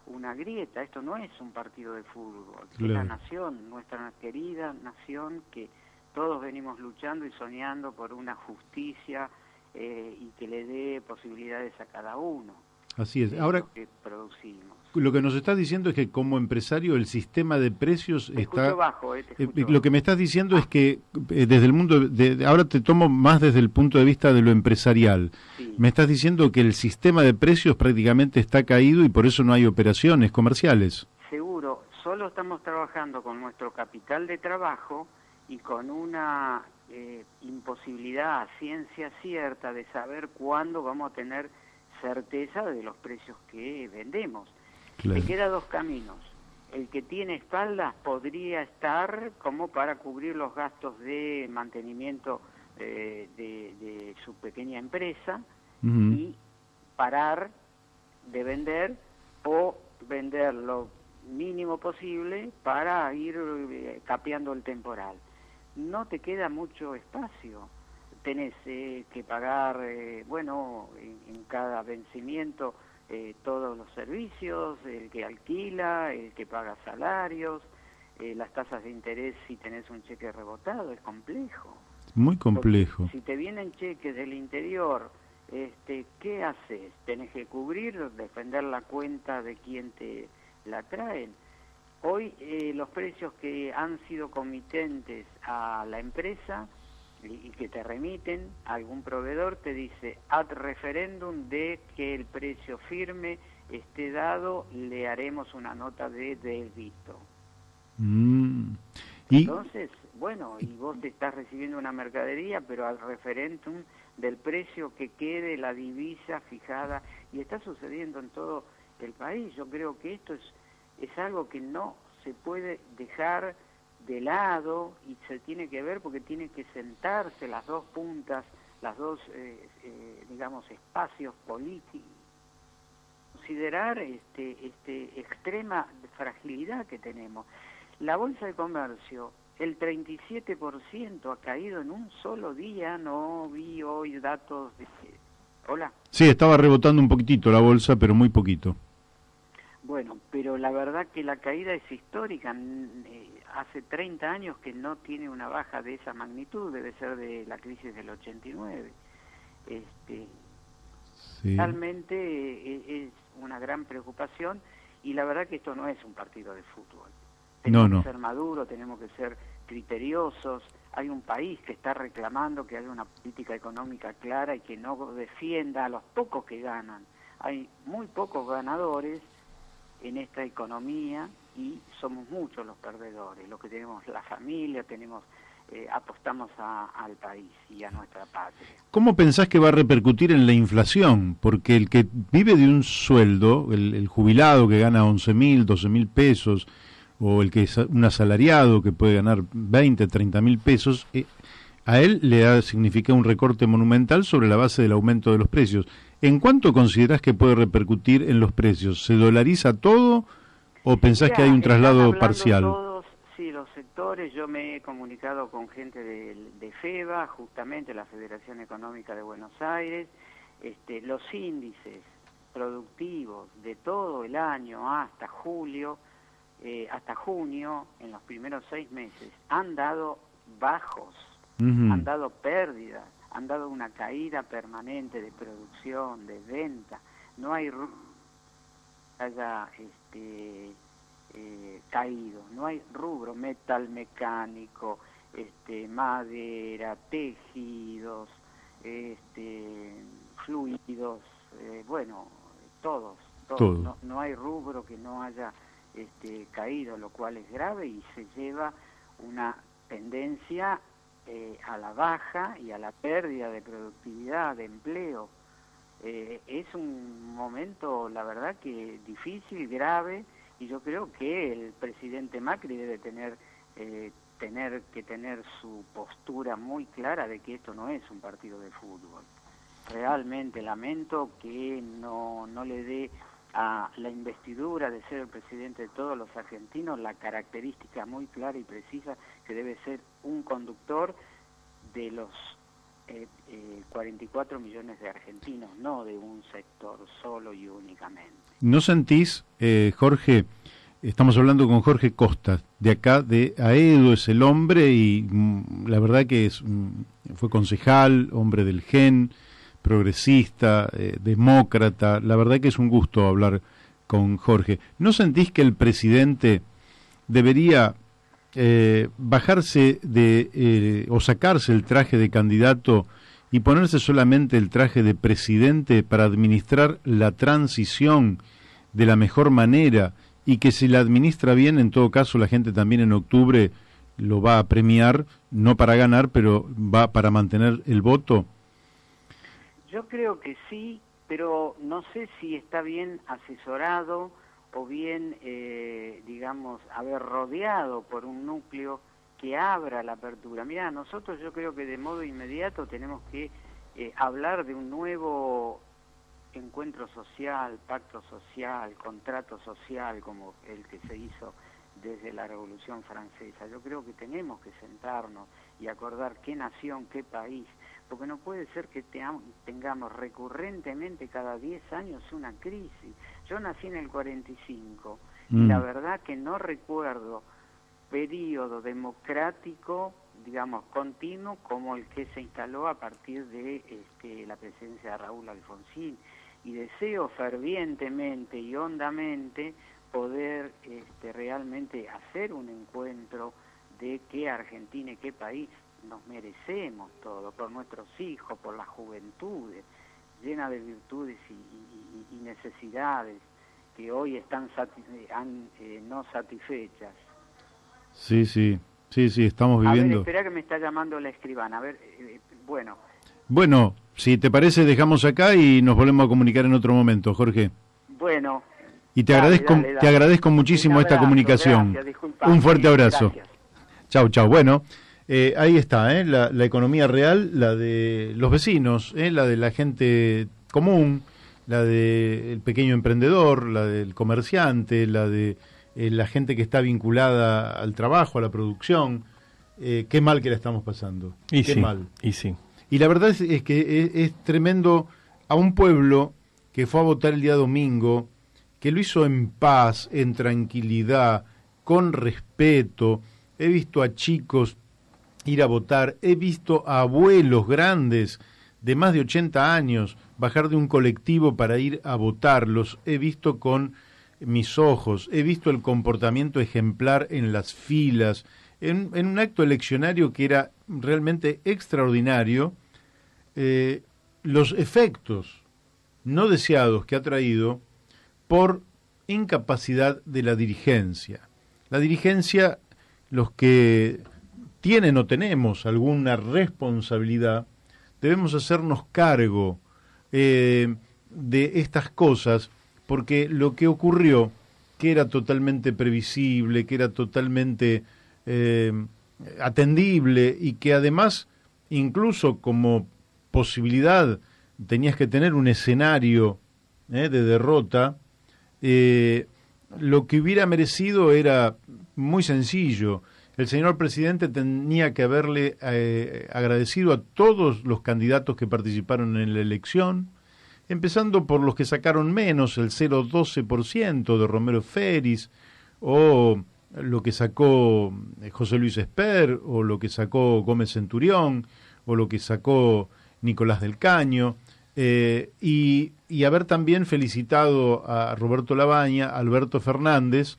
una grieta. Esto no es un partido de fútbol, es la nación, nuestra querida nación, que todos venimos luchando y soñando por una justicia y que le dé posibilidades a cada uno. Así es. Ahora que producimos. lo que nos estás diciendo es que como empresario el sistema de precios está... bajo, lo que me estás diciendo es que desde el mundo... ahora te tomo más desde el punto de vista de lo empresarial. Sí. Me estás diciendo que el sistema de precios prácticamente está caído y por eso no hay operaciones comerciales. Seguro. Solo estamos trabajando con nuestro capital de trabajo y con una imposibilidad a ciencia cierta de saber cuándo vamos a tener certeza de los precios que vendemos. Claro. Te queda dos caminos. El que tiene espaldas podría estar como para cubrir los gastos de mantenimiento de su pequeña empresa y parar de vender o vender lo mínimo posible para ir capeando el temporal. No te queda mucho espacio. Tenés que pagar, en cada vencimiento todos los servicios, el que alquila, el que paga salarios, las tasas de interés si tenés un cheque rebotado, es complejo. Muy complejo. Porque si te vienen cheques del interior, ¿qué haces? Tenés que cubrir, defender la cuenta de quien te la traen. Hoy los precios que han sido comitentes a la empresa y que te remiten a algún proveedor te dice ad referéndum de que el precio firme esté dado, le haremos una nota de débito. Entonces, y vos te estás recibiendo una mercadería, pero al referéndum del precio que quede la divisa fijada, y está sucediendo en todo el país. Yo creo que esto es algo que no se puede dejar de lado y se tiene que ver porque tienen que sentarse las dos puntas, las dos, espacios políticos, considerar extrema fragilidad que tenemos. La Bolsa de Comercio, el 37% ha caído en un solo día, no vi hoy datos de... ¿Hola? Sí, estaba rebotando un poquitito la bolsa, pero muy poquito. Bueno, pero la verdad que la caída es histórica. Hace 30 años que no tiene una baja de esa magnitud, debe ser de la crisis del 89. Sí. Realmente es una gran preocupación y la verdad que esto no es un partido de fútbol. Tenemos que ser maduros, tenemos que ser criteriosos. Hay un país que está reclamando que haya una política económica clara y que no defienda a los pocos que ganan. Hay muy pocos ganadores en esta economía y somos muchos los perdedores, los que tenemos la familia, apostamos al país y a nuestra patria. ¿Cómo pensás que va a repercutir en la inflación? Porque el que vive de un sueldo, el jubilado que gana 11.000, 12.000 pesos, o el que es un asalariado que puede ganar 20, 30.000 pesos, a él le significa un recorte monumental sobre la base del aumento de los precios. ¿En cuánto considerás que puede repercutir en los precios? ¿Se dolariza todo o pensás que hay un traslado parcial? Todos, sí, los sectores. Yo me he comunicado con gente de FEBA, justamente la Federación Económica de Buenos Aires. Los índices productivos de todo el año hasta julio, hasta junio, en los primeros 6 meses, han dado bajos, han dado pérdidas. Han dado una caída permanente de producción, de venta. No hay haya caído, no hay rubro, metal mecánico, madera, tejidos, fluidos, todos. No hay rubro que no haya caído, lo cual es grave y se lleva una tendencia a la baja y a la pérdida de productividad, de empleo. Es un momento, la verdad, que difícil, grave, y yo creo que el presidente Macri debe tener que tener su postura muy clara de que esto no es un partido de fútbol. Realmente lamento que no le dé a la investidura de ser el presidente de todos los argentinos la característica muy clara y precisa que debe ser un conductor de los 44 millones de argentinos, no de un sector solo y únicamente. ¿No sentís, Jorge, estamos hablando con Jorge Costa, de acá de Aedo, es el hombre y la verdad que fue concejal, hombre del GEN, progresista, demócrata, la verdad que es un gusto hablar con Jorge. ¿No sentís que el presidente debería bajarse o sacarse el traje de candidato y ponerse solamente el traje de presidente para administrar la transición de la mejor manera, y que si la administra bien, en todo caso la gente también en octubre lo va a premiar, no para ganar, pero va para mantener el voto? Yo creo que sí, pero no sé si está bien asesorado o bien, digamos, haber rodeado por un núcleo que abra la apertura. Mira, nosotros yo creo que de modo inmediato tenemos que hablar de un nuevo encuentro social, pacto social, contrato social, como el que se hizo desde la Revolución Francesa. Yo creo que tenemos que sentarnos y acordar qué nación, qué país, porque no puede ser que tengamos recurrentemente cada 10 años una crisis. Yo nací en el 45 y la verdad que no recuerdo periodo democrático, digamos, continuo, como el que se instaló a partir de la presidencia de Raúl Alfonsín. Y deseo fervientemente y hondamente poder realmente hacer un encuentro de qué Argentina y qué país nos merecemos todo, por nuestros hijos, por las juventudes, llena de virtudes y necesidades que hoy están no satisfechas. Sí, estamos viviendo. A ver, espera que me está llamando la escribana. A ver, Bueno, si te parece, dejamos acá y nos volvemos a comunicar en otro momento, Jorge. Bueno. Y te agradezco muchísimo esta comunicación. Gracias, un fuerte abrazo. Gracias. Chau. Bueno, ahí está, la economía real, la de los vecinos, la de la gente común, la del pequeño emprendedor, la del comerciante, la de la gente que está vinculada al trabajo, a la producción. Qué mal que la estamos pasando. Qué mal. Y la verdad es que es tremendo a un pueblo que fue a votar el día domingo, que lo hizo en paz, en tranquilidad, con respeto. He visto a chicos ir a votar, he visto a abuelos grandes de más de 80 años bajar de un colectivo para ir a votar. Los he visto con mis ojos, he visto el comportamiento ejemplar en las filas, en un acto eleccionario que era realmente extraordinario. Los efectos no deseados que ha traído por incapacidad de la dirigencia. La dirigencia, los que tienen o tenemos alguna responsabilidad, debemos hacernos cargo de estas cosas, porque lo que ocurrió, que era totalmente previsible, que era totalmente atendible, y que además, incluso como posibilidad, tenías que tener un escenario de derrota, lo que hubiera merecido era muy sencillo. El señor presidente tenía que haberle agradecido a todos los candidatos que participaron en la elección, empezando por los que sacaron menos, el 0,12% de Romero Feris, o lo que sacó José Luis Esper, o lo que sacó Gómez Centurión, o lo que sacó Nicolás del Caño, y haber también felicitado a Roberto Labaña, a Alberto Fernández,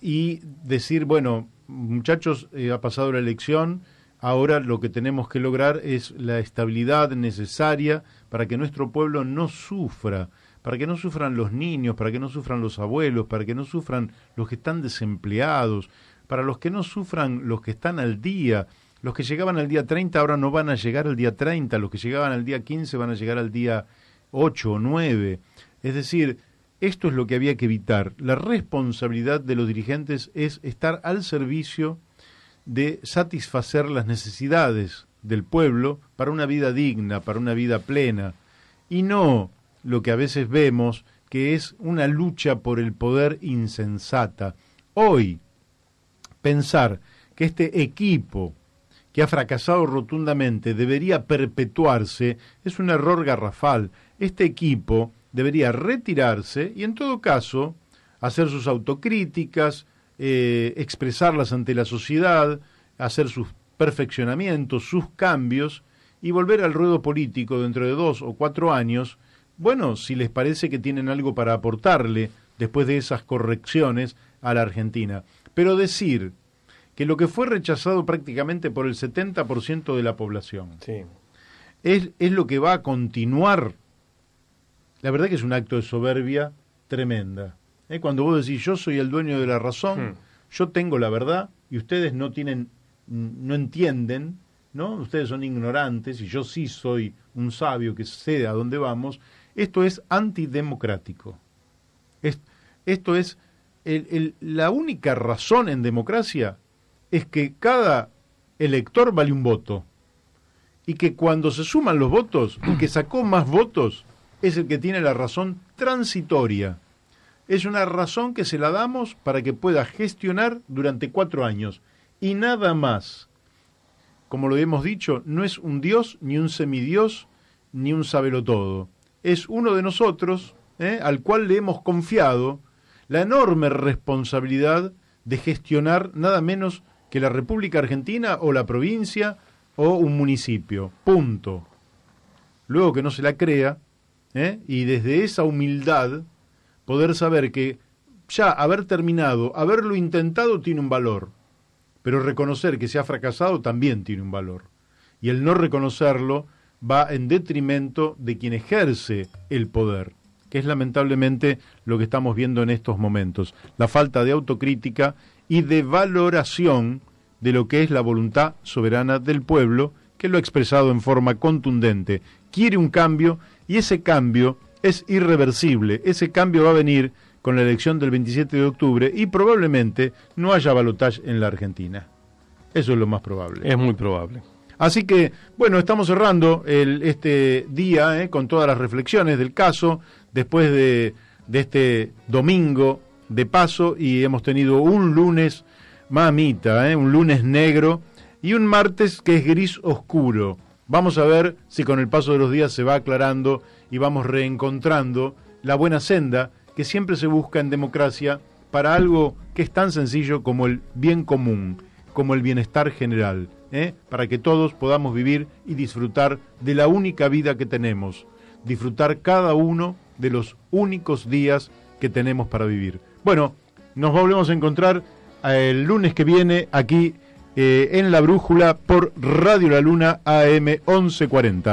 y decir, bueno, muchachos, ha pasado la elección, ahora lo que tenemos que lograr es la estabilidad necesaria para que nuestro pueblo no sufra, para que no sufran los niños, para que no sufran los abuelos, para que no sufran los que están desempleados, para los que no sufran los que están al día. Los que llegaban al día 30 ahora no van a llegar al día 30, los que llegaban al día 15 van a llegar al día 8 o 9. Es decir, esto es lo que había que evitar. La responsabilidad de los dirigentes es estar al servicio de satisfacer las necesidades del pueblo para una vida digna, para una vida plena, y no lo que a veces vemos, que es una lucha por el poder insensata. Hoy, pensar que este equipo que ha fracasado rotundamente debería perpetuarse es un error garrafal. Este equipo debería retirarse y, en todo caso, hacer sus autocríticas, expresarlas ante la sociedad, hacer sus perfeccionamientos, sus cambios, y volver al ruedo político dentro de 2 o 4 años bueno, si les parece que tienen algo para aportarle después de esas correcciones a la Argentina. Pero decir que lo que fue rechazado prácticamente por el 70% de la población sí, es lo que va a continuar, la verdad que es un acto de soberbia tremenda. Cuando vos decís, yo soy el dueño de la razón, yo tengo la verdad, y ustedes no entienden, ¿no? Ustedes son ignorantes, y yo sí soy un sabio que sé a dónde vamos. Esto es antidemocrático. Esto es, la única razón en democracia es que cada elector vale un voto, y que cuando se suman los votos, el que sacó más votos es el que tiene la razón transitoria. Es una razón que se la damos para que pueda gestionar durante 4 años, y nada más. Como lo hemos dicho, no es un dios, ni un semidios, ni un sabelotodo. Es uno de nosotros, al cual le hemos confiado la enorme responsabilidad de gestionar nada menos que la República Argentina o la provincia o un municipio. Punto. Luego que no se la crea, y desde esa humildad poder saber que ya haber terminado, haberlo intentado tiene un valor, pero reconocer que se ha fracasado también tiene un valor. Y el no reconocerlo va en detrimento de quien ejerce el poder, que es lamentablemente lo que estamos viendo en estos momentos. La falta de autocrítica y de valoración de lo que es la voluntad soberana del pueblo, que lo ha expresado en forma contundente. Quiere un cambio, y ese cambio es irreversible. Ese cambio va a venir con la elección del 27 de octubre y probablemente no haya balotaje en la Argentina. Eso es lo más probable. Es muy probable. Así que, bueno, estamos cerrando este día con todas las reflexiones del caso, después de este domingo de paso, y hemos tenido un lunes, mamita, un lunes negro, y un martes que es gris oscuro. Vamos a ver si con el paso de los días se va aclarando y vamos reencontrando la buena senda que siempre se busca en democracia para algo que es tan sencillo como el bien común, como el bienestar general, para que todos podamos vivir y disfrutar de la única vida que tenemos, disfrutar cada uno de los únicos días que tenemos para vivir. Bueno, nos volvemos a encontrar el lunes que viene aquí en La Brújula por Radio La Luna AM 1140.